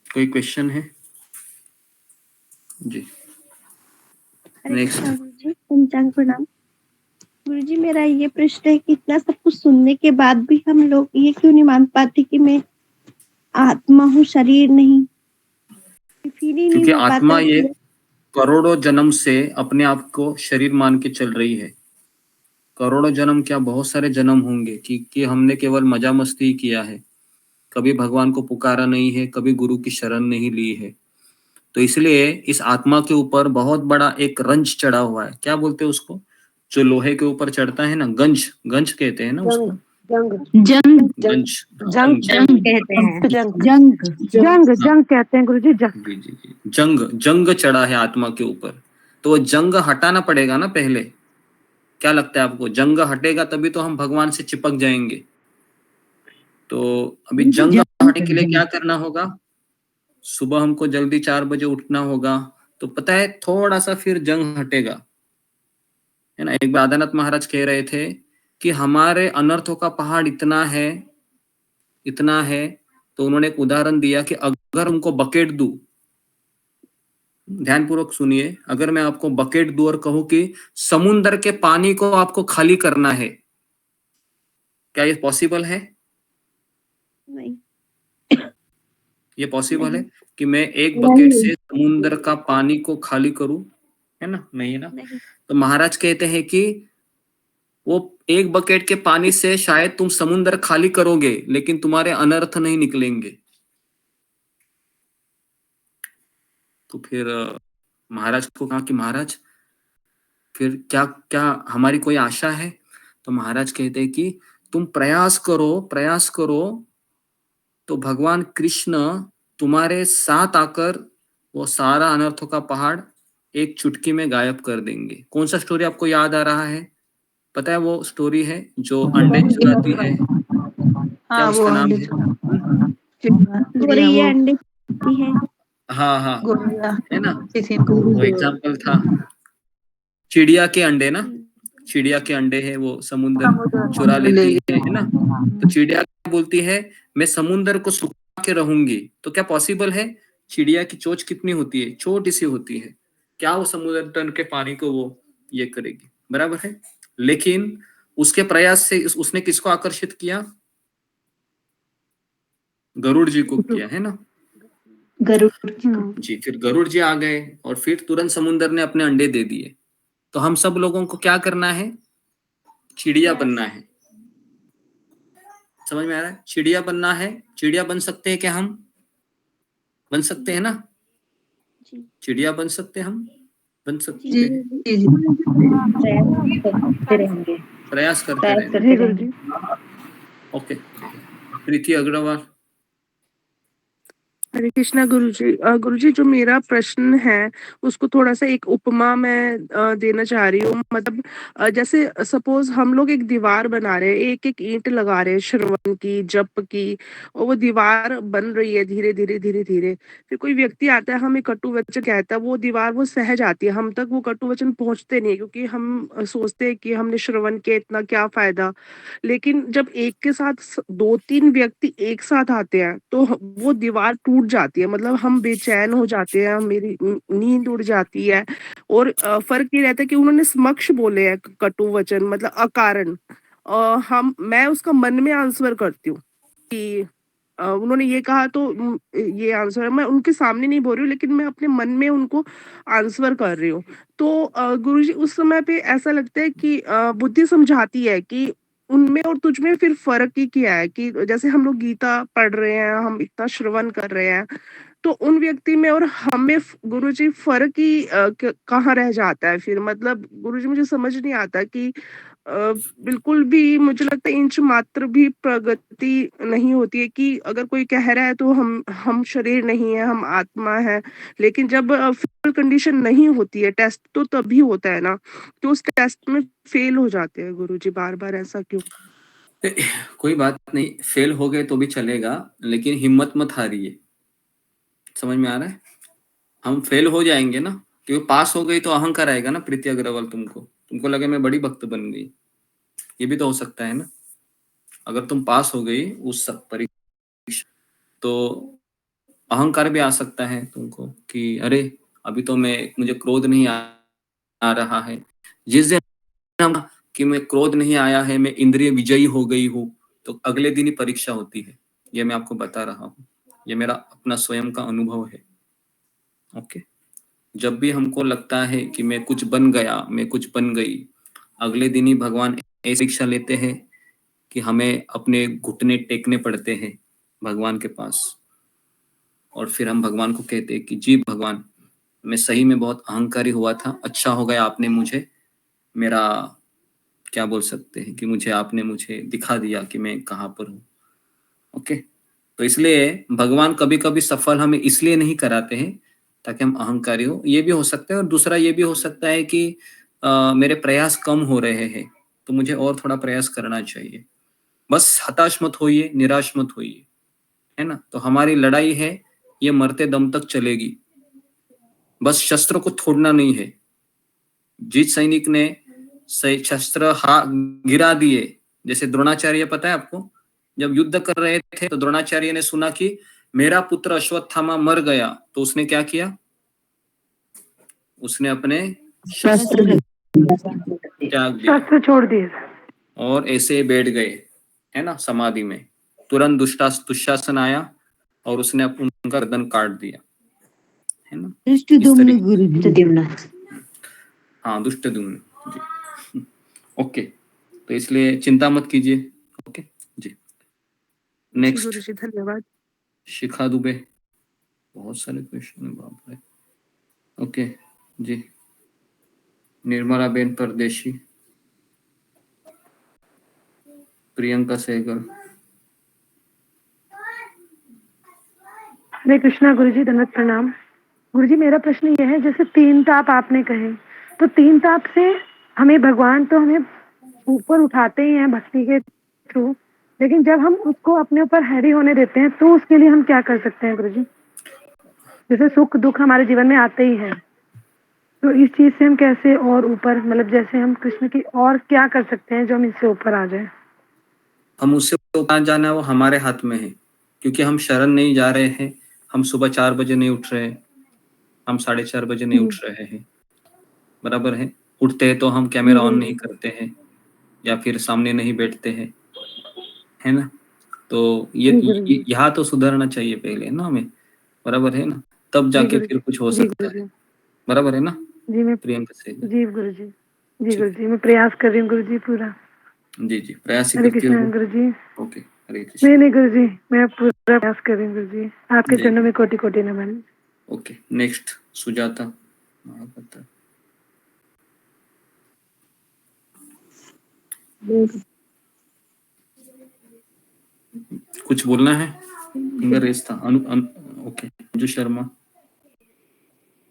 कोई क्वेश्चन है जी? नेक्स्ट गुरुजी पंचांग प्रणाम। गुरुजी मेरा ये प्रश्न है कि इतना सब कुछ सुनने के बाद भी हम लोग ये क्यों नहीं मान पाते कि मैं आत्मा हूँ, शरीर नहीं? फील ही नहीं क्योंकि हो पाता आत्मा है ये कि करोड़ों जन्म से अपने आप को शरीर मान के चल रही है। करोड़ों जन्म क्या, बहुत सारे जन्म होंगे कि हमने केवल मजा मस्ती ही किया है, कभी भगवान को पुकारा नहीं है, कभी गुरु की शरण नहीं ली है। तो इसलिए इस आत्मा के ऊपर बहुत बड़ा एक रंज चढ़ा हुआ है। क्या बोलते हैं उसको, जो लोहे के ऊपर चढ़ता है ना, गंज, गंज कहते हैं ना उसको, जंग गंज, जंग जंग कहते हैं जंग कहते हैं गुरुजी, जंग। जी जी जी, जंग, जंग चढ़ा है आत्मा के ऊपर। तो वो जंग हटाना पड़ेगा ना पहले। क्या लगता है आपको, जंग हटेगा तभी तो हम भगवान से चिपक जाएंगे। तो अभी जंग हटाने के लिए क्या करना होगा, सुबह हमको जल्दी 4 बजे उठना होगा, तो पता है थोड़ा सा फिर जंग हटेगा, है ना। एक बार आदिनाथ महाराज कह रहे थे कि हमारे अनर्थों का पहाड़ इतना है, इतना है, तो उन्होंने एक उदाहरण दिया कि अगर उनको बकेट दूं, ध्यानपूर्वक सुनिए, अगर मैं आपको बकेट दूं और कहूं कि समुद्र के पानी को आपको खाली करना है, क्या ये पॉसिबल है? नहीं। ये पॉसिबल है कि मैं एक बकेट से समुद्र का पानी को खाली करूं, है ना? नहीं है ना। तो महाराज कहते हैं कि वो एक बकेट के पानी से शायद तुम समुद्र खाली करोगे, लेकिन तुम्हारे अनर्थ नहीं निकलेंगे। तो फिर महाराज को कहा कि महाराज फिर क्या क्या हमारी कोई आशा है? तो महाराज कहते हैं कि तुम प्रयास करो, प्रयास करो, तो भगवान कृष्ण तुम्हारे साथ आकर वो सारा अनर्थों का पहाड़ एक चुटकी में गायब कर देंगे। कौन सा स्टोरी आपको याद आ रहा है? पता है वो स्टोरी है जो अंडे चुराती है, क्या उसका नाम है? गोरैया अंडे देती है। हाँ हाँ, है ना, वो एग्जाम्पल था। चिड़िया के अंडे ना, चिड़िया के अंडे है, वो समुद्र चुरा लेती है ना। तो चिड़िया बोलती है मैं समुद्र को सुखा के रहूंगी। तो क्या पॉसिबल है? चिड़िया की चोंच कितनी होती है, छोटी सी होती है, क्या वो समुद्र तल के पानी को वो ये करेगी? बराबर है। लेकिन उसके प्रयास से उसने किसको आकर्षित किया? गरुड़ जी को किया, है ना। गरुड़ जी, फिर गरुड़ जी आ गए और फिर तुरंत समुद्र ने अपने अंडे दे दिए। तो हम सब लोगों को क्या करना है? चिड़िया बनना है। समझ में आ रहा है? चिड़िया बनना है। चिड़िया बन सकते हैं क्या हम? बन सकते हैं ना? चिड़िया बन सकते हैं हम, बन सकते हैं। प्रयास करते रहेंगे। ओके, प्रीति अग्रवाल। हरे कृष्णा गुरुजी। गुरुजी जो मेरा प्रश्न है उसको थोड़ा सा एक उपमा मैं देना चाह रही हूँ। मतलब जैसे सपोज हम लोग एक दीवार बना रहे हैं, एक एक ईंट लगा रहे हैं श्रवण की, जप की, और वो दीवार बन रही है धीरे धीरे धीरे धीरे। फिर कोई व्यक्ति आता है, हमें कटु वचन कहता है, वो दीवार वो सह जाती है, हम तक वो कटु वचन पहुंचते नहीं है, क्योंकि हम सोचते हैं कि हमने श्रवण किया, इतना क्या फायदा। लेकिन जब एक के साथ 2-3 व्यक्ति एक साथ आते हैं तो वो दीवार टूट टूट जाती है, मतलब हम बेचैन हो जाते हैं, मेरी नींद उड़ जाती है। और फर्क ये रहता है कि उन्होंने समक्ष बोले हैं कटु वचन, मतलब अकारण, मैं उसका मन में आंसर करती हूँ कि उन्होंने ये कहा तो ये आंसर है। मैं उनके सामने नहीं बोल रही हूँ, लेकिन मैं अपने मन में उनको आंसर कर रही हूँ। तो गुरुजी उस समय पे ऐसा लगता है कि बुद्धि समझाती है कि उनमें और तुझ में फिर फर्क ही क्या है, कि जैसे हम लोग गीता पढ़ रहे हैं, हम इतना श्रवण कर रहे हैं, तो उन व्यक्ति में और हम में गुरुजी फर्क ही कहाँ रह जाता है फिर? मतलब गुरुजी मुझे समझ नहीं आता कि बिल्कुल भी मुझे लगता है इंच मात्र भी प्रगति नहीं होती है, कि अगर कोई कह रहा है तो हम शरीर नहीं है, हम आत्मा है, लेकिन जब फिजिकल कंडीशन नहीं होती है, टेस्ट तो तभी होता है ना, तो उस टेस्ट में फेल हो जाते हैं गुरुजी बार-बार, ऐसा क्यों? कोई बात नहीं, फेल हो गए तो भी चलेगा, लेकिन हिम्मत मत हारिए। समझ में आ रहा है? हम फेल हो जाएंगे ना, क्योंकि पास हो गई तो अहंकार आएगा ना प्रीति अग्रवाल, तुमको लगे मैं बड़ी भक्त बन गई, ये भी तो हो सकता है ना। अगर तुम पास हो गई उस परीक्षा तो अहंकार भी आ सकता है तुमको कि अरे अभी तो मुझे क्रोध नहीं आ रहा है। जिस दिन कि मैं क्रोध नहीं आया है, मैं इंद्रिय विजयी हो गई हूँ, तो अगले दिन ही परीक्षा होती है। ये मैं आपको बता रहा हूँ, ये मेरा अपना स्वयं का अनुभव है। ओके, जब भी हमको लगता है कि मैं कुछ बन गया, मैं कुछ बन गई, अगले दिन ही भगवान ऐसी शिक्षा लेते हैं कि हमें अपने घुटने टेकने पड़ते हैं भगवान के पास, और फिर हम भगवान को कहते हैं कि जी भगवान, मैं सही में बहुत अहंकारी हुआ था, अच्छा हो गया आपने मुझे मेरा क्या बोल सकते हैं कि आपने मुझे दिखा दिया कि मैं कहाँ पर हूँ। ओके, तो इसलिए भगवान कभी कभी सफल हमें इसलिए नहीं कराते हैं ताकि हम अहंकारी हो, ये भी हो सकता है। और दूसरा ये भी हो सकता है कि मेरे प्रयास कम हो रहे हैं, तो मुझे और थोड़ा प्रयास करना चाहिए। बस हताश मत होइए, निराश मत होइए, है ना। तो हमारी लड़ाई है, ये मरते दम तक चलेगी, बस शस्त्र को छोड़ना नहीं है। जिस सैनिक ने शस्त्र गिरा दिए, जैसे द्रोणाचार्य, पता है आपको, जब युद्ध कर रहे थे तो द्रोणाचार्य ने सुना कि मेरा पुत्र अश्वत्थामा मर गया, तो उसने क्या किया, उसने अपने शस्त्र त्याग दिया, शस्त्र छोड़ दिए और ऐसे बैठ गए, है ना, समाधि में। तुरंत दुशासन आया और उसने उनका गर्दन काट दिया, है ना। दुष्टद्युम्न हाँ, दुष्टद्युम्न जी। ओके, तो इसलिए चिंता मत कीजिए। ओके जी, नेक्स्ट। गुरुजी धन्यवाद। शिखा दुबे, बहुत सारे क्वेश्चन है, बाप रे। ओके जी, निर्मला बेन परदेशी, प्रियंका सहगल। हरे कृष्णा गुरुजी, दंडवत प्रणाम। गुरुजी मेरा प्रश्न यह है, जैसे 3 ताप आपने कहे, तो 3 ताप से हमें भगवान तो हमें ऊपर उठाते ही हैं भक्ति के थ्रू, लेकिन जब हम उसको अपने ऊपर हैवी होने देते हैं तो उसके लिए हम क्या कर सकते हैं गुरुजी? जैसे सुख दुख हमारे जीवन में आते ही हैं, तो इस चीज से हम कैसे और ऊपर, मतलब जैसे हम कृष्ण की और क्या कर सकते हैं जो हम इससे ऊपर आ जाए? हम उससे ऊपर जाना वो हमारे हाथ में है, क्योंकि हम शरण नहीं जा रहे हैं। हम सुबह 4 बजे नहीं उठ रहे हैं, हम 4:30 बजे नहीं उठ रहे हैं, बराबर है। उठते हैं तो हम कैमरा ऑन नहीं करते हैं या फिर सामने नहीं बैठते हैं, है ना। तो ये यहाँ तो सुधरना चाहिए पहले ना हमें, बराबर है ना, तब जाके फिर कुछ हो सकता है, बराबर है ना। जी मैं प्रियंका से जी गुरुजी, जी गुरुजी मैं प्रयास कर रही हूँ गुरुजी पूरा। जी जी, प्रयास हरे करती कृष्ण रहो। गुरुजी। ओके, हरे कृष्ण। नहीं गुरुजी, मैं पूरा प्रयास कर रही हूँ गुरुजी, आपके चरणों में कोटि कोटि नमन। Okay, next Sujata Mahapatra. कुछ बोलना है? फिंगर रेस था। ओके, अंजू शर्मा।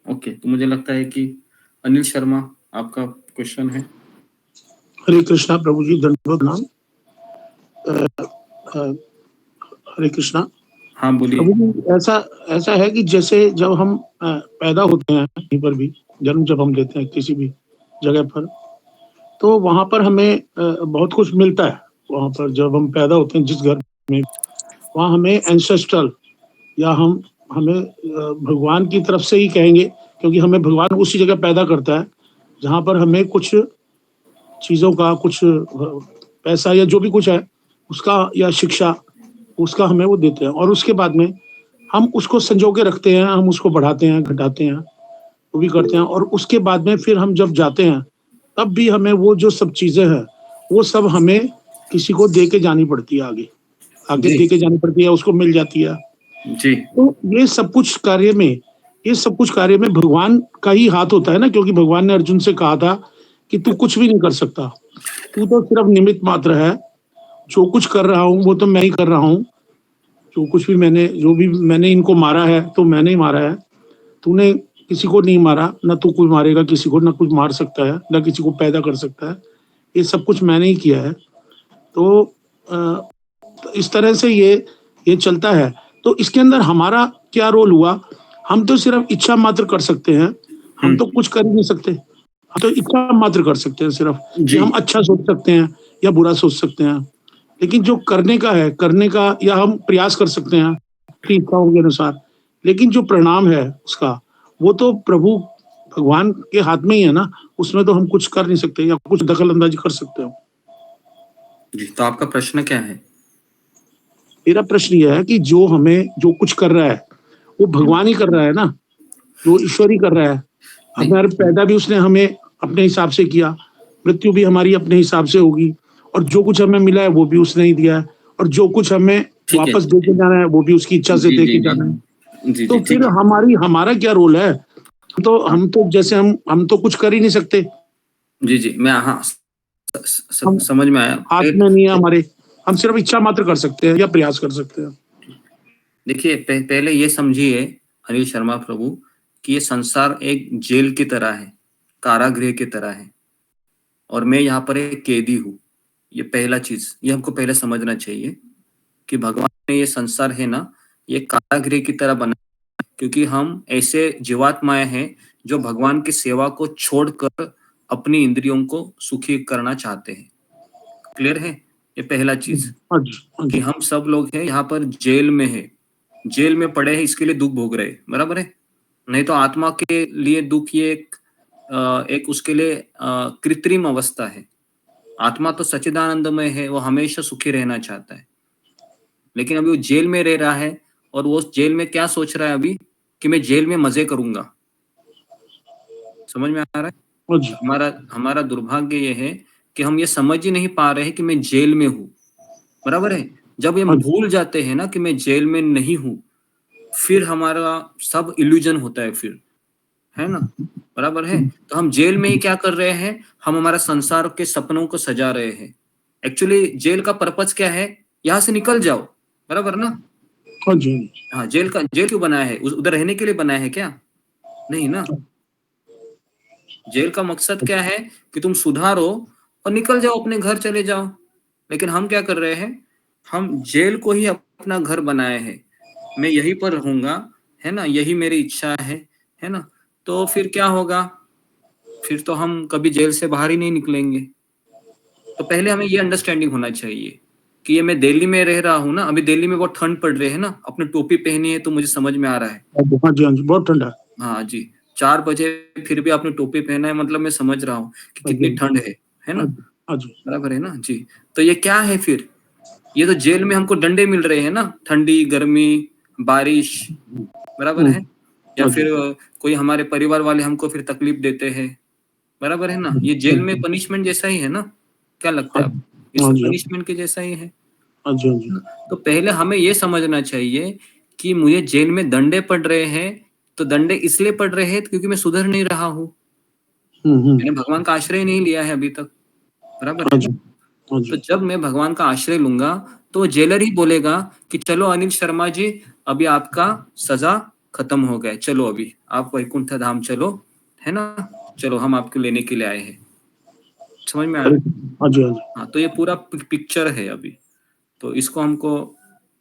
ओके, तो मुझे लगता है कि अनिल शर्मा आपका क्वेश्चन है। हरे कृष्णा प्रभु जी, दंडवत नाम। हरे कृष्णा। हाँ बोलिए। प्रभु जी, ऐसा है कि जैसे जब हम पैदा होते हैं, कहीं पर भी जन्म जब हम लेते हैं किसी भी जगह पर, तो वहां पर हमें बहुत कुछ मिलता है। वहां पर जब हम पैदा होते हैं जिस घर में, वहाँ हमें एंसेस्ट्रल या हम हमें भगवान की तरफ से ही कहेंगे, क्योंकि हमें भगवान उसी जगह पैदा करता है जहाँ पर हमें कुछ चीज़ों का, कुछ पैसा या जो भी कुछ है उसका, या शिक्षा उसका हमें वो देते हैं, और उसके बाद में हम उसको संजो के रखते हैं, हम उसको बढ़ाते हैं, घटाते हैं, वो भी करते हैं, और उसके बाद में फिर हम जब जाते हैं तब भी हमें वो जो सब चीज़ें हैं वो सब हमें किसी को दे के जानी पड़ती है, आगे जी। दे के जानी पड़ती है, उसको मिल जाती है। जी। तो ये सब कुछ कार्य में भगवान का ही हाथ होता है ना, क्योंकि भगवान ने अर्जुन से कहा था कि तू कुछ भी नहीं कर सकता, तू तो सिर्फ निमित्त मात्र है, जो कुछ कर रहा हूँ वो तो मैं ही कर रहा हूँ, जो भी मैंने इनको मारा है तो मैंने ही मारा है, तूने किसी को नहीं मारा, ना तू कोई मारेगा किसी को, ना कुछ मार सकता है, ना किसी को पैदा कर सकता है, ये सब कुछ मैंने ही किया है। तो इस तरह से ये चलता है। तो इसके अंदर हमारा क्या रोल हुआ? हम तो सिर्फ इच्छा मात्र कर सकते हैं, हम तो कुछ कर ही नहीं सकते, हम तो इच्छा मात्र कर सकते हैं सिर्फ, कि हम अच्छा सोच सकते हैं या बुरा सोच सकते हैं, लेकिन जो करने का या हम प्रयास कर सकते हैं अपनी इच्छाओं के अनुसार, लेकिन जो परिणाम है उसका, वो तो प्रभु भगवान के हाथ में ही है ना, उसमें तो हम कुछ कर नहीं सकते या कुछ दखल अंदाजी कर सकते हो। जी, तो आपका प्रश्न क्या है? मेरा प्रश्न यह है कि जो कुछ कर रहा है वो भगवान ही कर रहा है ना, जो ईश्वर ही कर रहा है। हमारे पैदा भी उसने हमें अपने हिसाब से किया, मृत्यु भी हमारी अपने हिसाब से होगी, और जो कुछ हमें मिला है वो भी उसने ही दिया है, और जो कुछ हमें वापस दे के जाना है वो भी उसकी इच्छा से दे के जाना है। तो फिर हमारा क्या रोल है? हम तो जैसे हम तो कुछ कर ही नहीं सकते। जी, मैं समझ में आया। हाथ में नहीं है हमारे, हम सिर्फ इच्छा मात्र कर सकते हैं या प्रयास कर सकते हैं। देखिए, पहले ये समझिए अनिल शर्मा प्रभु कि ये संसार एक जेल की तरह है, कारागृह की तरह है, और मैं यहाँ पर एक कैदी हूँ। ये पहला चीज, ये हमको पहले समझना चाहिए कि भगवान ने ये संसार है ना, ये कारागृह की तरह बना, क्योंकि हम ऐसे जीवात्माएं हैं जो भगवान की सेवा को छोड़कर अपनी इंद्रियों को सुखी करना चाहते हैं। क्लियर है? ये पहला चीज कि हम सब लोग हैं यहाँ पर जेल में है, जेल में पड़े हैं, इसके लिए दुख भोग रहे हैं, बराबर है? नहीं तो आत्मा के लिए दुख ये एक उसके लिए कृत्रिम अवस्था है। आत्मा तो सच्चिदानंदमय है, वो हमेशा सुखी रहना चाहता है, लेकिन अभी वो जेल में रह रहा है, और वो जेल में क्या सोच रहा है अभी कि मैं जेल में मजे करूंगा। समझ में आ रहा है? हमारा दुर्भाग्य ये है कि हम ये समझ ही नहीं पा रहे हैं कि मैं जेल में हूँ, बराबर है? जब हम भूल जाते हैं ना कि मैं जेल में नहीं हूँ, फिर हमारा सब इल्यूजन होता है, फिर है ना, बराबर है? तो हम जेल में ही क्या कर रहे हैं? हम हमारा संसार के सपनों को सजा रहे हैं। एक्चुअली जेल का पर्पस क्या है? यहाँ से निकल जाओ, बराबर ना? हाँ, जेल क्यों बनाया है? उधर रहने के लिए बनाया है क्या? नहीं ना। जेल का मकसद क्या है? कि तुम सुधारो और निकल जाओ, अपने घर चले जाओ। लेकिन हम क्या कर रहे हैं? हम जेल को ही अपना घर बनाए हैं, मैं यहीं पर रहूंगा, है ना, यही मेरी इच्छा है ना। तो फिर क्या होगा? फिर तो हम कभी जेल से बाहर ही नहीं निकलेंगे। तो पहले हमें ये अंडरस्टैंडिंग होना चाहिए कि ये मैं दिल्ली में रह रहा हूँ ना, अभी दिल्ली में बहुत ठंड पड़ रही है ना, अपने टोपी पहनी है तो मुझे समझ में आ रहा है। हाँ जी, बहुत ठंड है। हाँ जी, 4 बजे फिर भी आपने टोपी पहना है, मतलब मैं समझ रहा हूँ कि कितनी ठंड है ना, बराबर है ना जी। तो ये क्या है फिर? ये तो जेल में हमको डंडे मिल रहे हैं ना, ठंडी, गर्मी, बारिश, बराबर है? या फिर कोई हमारे परिवार वाले हमको फिर तकलीफ देते हैं, बराबर है ना? ये जेल में पनिशमेंट जैसा ही है ना, क्या लगता है आपको? ये सब पनिशमेंट के जैसा ही है। तो पहले हमें ये समझना चाहिए कि मुझे जेल में दंडे पड़ रहे हैं, तो दंडे इसलिए पड़ रहे हैं क्योंकि मैं सुधर नहीं रहा हूँ, मैंने भगवान का आश्रय नहीं लिया है अभी तक, बराबर है? तो जब मैं भगवान का आश्रय लूंगा तो जेलर ही बोलेगा कि चलो अनिल शर्मा जी, अभी आपका सजा खत्म हो गया, चलो अभी आप वैकुंठ धाम चलो, है ना, चलो हम आपको लेने के लिए आए हैं। समझ में आ रहा है? हाँ, तो ये पूरा पिक्चर है अभी। तो इसको हमको,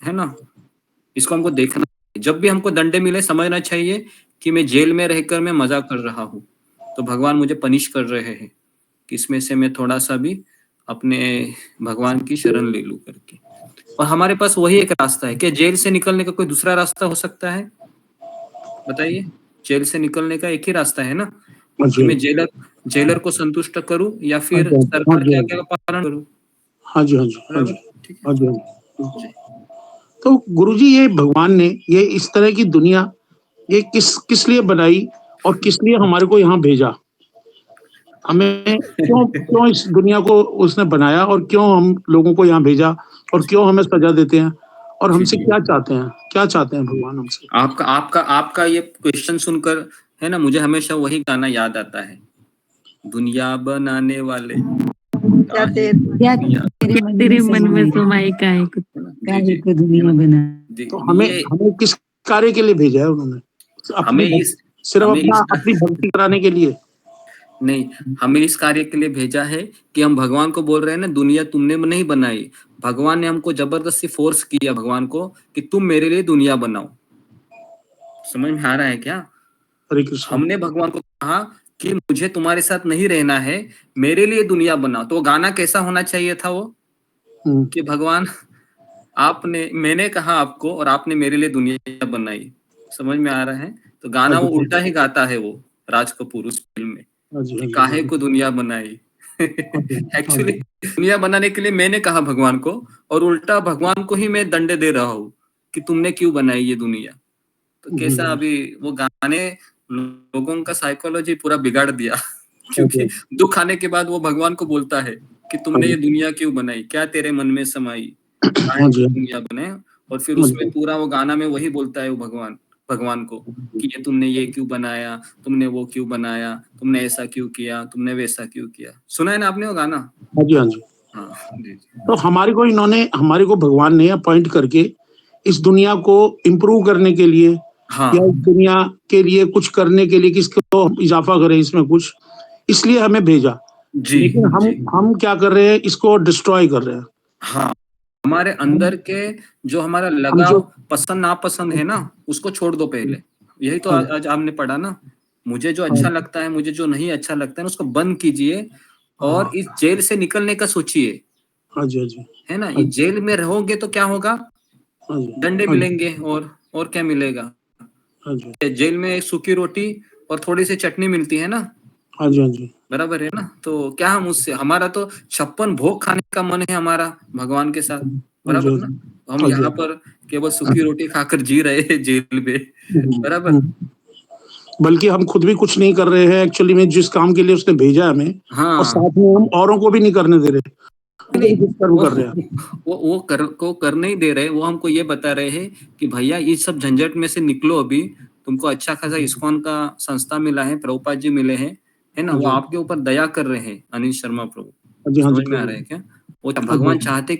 है ना, इसको हमको देखना, जब भी हमको दंडे मिले समझना चाहिए कि मैं जेल में रहकर मैं मजा कर रहा हूँ, तो भगवान मुझे पनिश कर रहे हैं, कि इसमें से मैं थोड़ा सा भी अपने भगवान की शरण ले लूं करके। और हमारे पास वही एक रास्ता है। क्या जेल से निकलने का कोई दूसरा रास्ता हो सकता है? बताइए, जेल से निकलने का एक ही रास्ता है ना, हाँ कि जी, मैं जेलर को संतुष्ट करूं या हाँ फिर जी, हाँ सरकार जी, के हाँ आज्ञा जी, का पालन करूं। हाँ जी, हाँ जी, हाँ जी, बराबर, ठीक है हाँ जी, हाँ जी। जी। तो गुरुजी ये भगवान ने ये इस तरह की दुनिया ये किस किस लिए बनाई और किस लिए हमारे को यहाँ भेजा? हमें क्यों क्यों इस दुनिया को उसने बनाया और क्यों हम लोगों को यहाँ भेजा और क्यों हमें सजा देते हैं और हमसे क्या चाहते हैं? क्या चाहते हैं भगवान हमसे? आपका आपका आपका ये क्वेश्चन सुनकर है ना, मुझे हमेशा वही गाना याद आता है, दुनिया बनाने वाले क्या तेरे मन में समाई काहे को काहे को दुनिया बना। तो हमें हमें किस कार्य के लिए भेजा है उन्होंने? अपनी सिर्फ अपनी भक्ति कराने के लिए? नहीं, हमें इस कार्य के लिए भेजा है कि हम भगवान को बोल रहे हैं ना, दुनिया तुमने नहीं बनाई, भगवान ने हमको जबरदस्ती फोर्स किया भगवान को कि तुम मेरे लिए दुनिया बनाओ। समझ में आ रहा है क्या? हरे कृष्ण। हमने भगवान को कहा कि मुझे तुम्हारे साथ नहीं रहना है, मेरे लिए दुनिया बनाओ। तो गाना कैसा होना चाहिए था वो, कि भगवान मैंने कहा आपको और आपने मेरे लिए दुनिया बनाई। समझ में आ रहा है? तो गाना वो उल्टा ही गाता है वो राज कपूर उस फिल्म में, कि काहे को दुनिया बनाई। एक्चुअली दुनिया बनाने के लिए मैंने कहा भगवान को, और उल्टा भगवान को ही मैं दंड दे रहा हूँ कि तुमने क्यों बनाई ये दुनिया। तो कैसा अभी वो गाने लोगों का साइकोलॉजी पूरा बिगाड़ दिया। क्योंकि दुख आने के बाद वो भगवान को बोलता है कि तुमने ये दुनिया क्यों बनाई, क्या तेरे मन में समाई, काहे को दुनिया बनाए। और फिर उसमें पूरा वो गाना में वही बोलता है वो भगवान को कि ये तुमने ये क्यों बनाया, तुमने वो क्यों बनाया, तुमने ऐसा क्यों किया, तुमने वैसा क्यों किया। सुना है ना आपने वो गाना? हाँ जी, हाँ जी। हाँ जी। तो हमारे को भगवान ने अपॉइंट करके इस दुनिया को इम्प्रूव करने के लिए या इस दुनिया के लिए कुछ करने के लिए किसको इजाफा करें इसमें कुछ, इसलिए हमें भेजा। लेकिन हम क्या कर रहे हैं, इसको डिस्ट्रॉय कर रहे हैं। हाँ, हमारे अंदर के जो हमारा लगाव पसंद नापसंद है ना, उसको छोड़ दो पहले। यही तो आज आपने पढ़ा ना, मुझे जो अच्छा लगता है, मुझे जो नहीं अच्छा लगता है, उसको बंद कीजिए और इस जेल से निकलने का सोचिए। हाँ जी, हाँ जी। है ना, इस जेल में रहोगे तो क्या होगा, डंडे मिलेंगे और क्या मिलेगा। जेल में सूखी रोटी और थोड़ी सी चटनी मिलती है ना। हाँ जी, हाँ जी। बराबर है ना। तो क्या हम उससे, हमारा तो 56 भोग खाने का मन है हमारा भगवान के साथ, बराबर ना। हम यहाँ पर केवल सूखी रोटी खाकर जी रहे हैं जेल में, बराबर। बल्कि हम खुद भी कुछ नहीं कर रहे हैं एक्चुअली में, जिस काम के लिए उसने भेजा है हमें, और साथ में हम औरों को भी नहीं करने दे रहे, कर रहे हैं। वो कर नहीं दे रहे, वो हमको ये बता रहे हैं कि भैया इस सब झंझट में से निकलो, अभी तुमको अच्छा खासा इस्कॉन का संस्था मिला है, प्रभुपाद जी मिले हैं, है ना, वो आपके ऊपर दया कर रहे हैं, अनिल शर्मा प्रभु। समझ में आ रहा है क्या? वो भगवान चाहते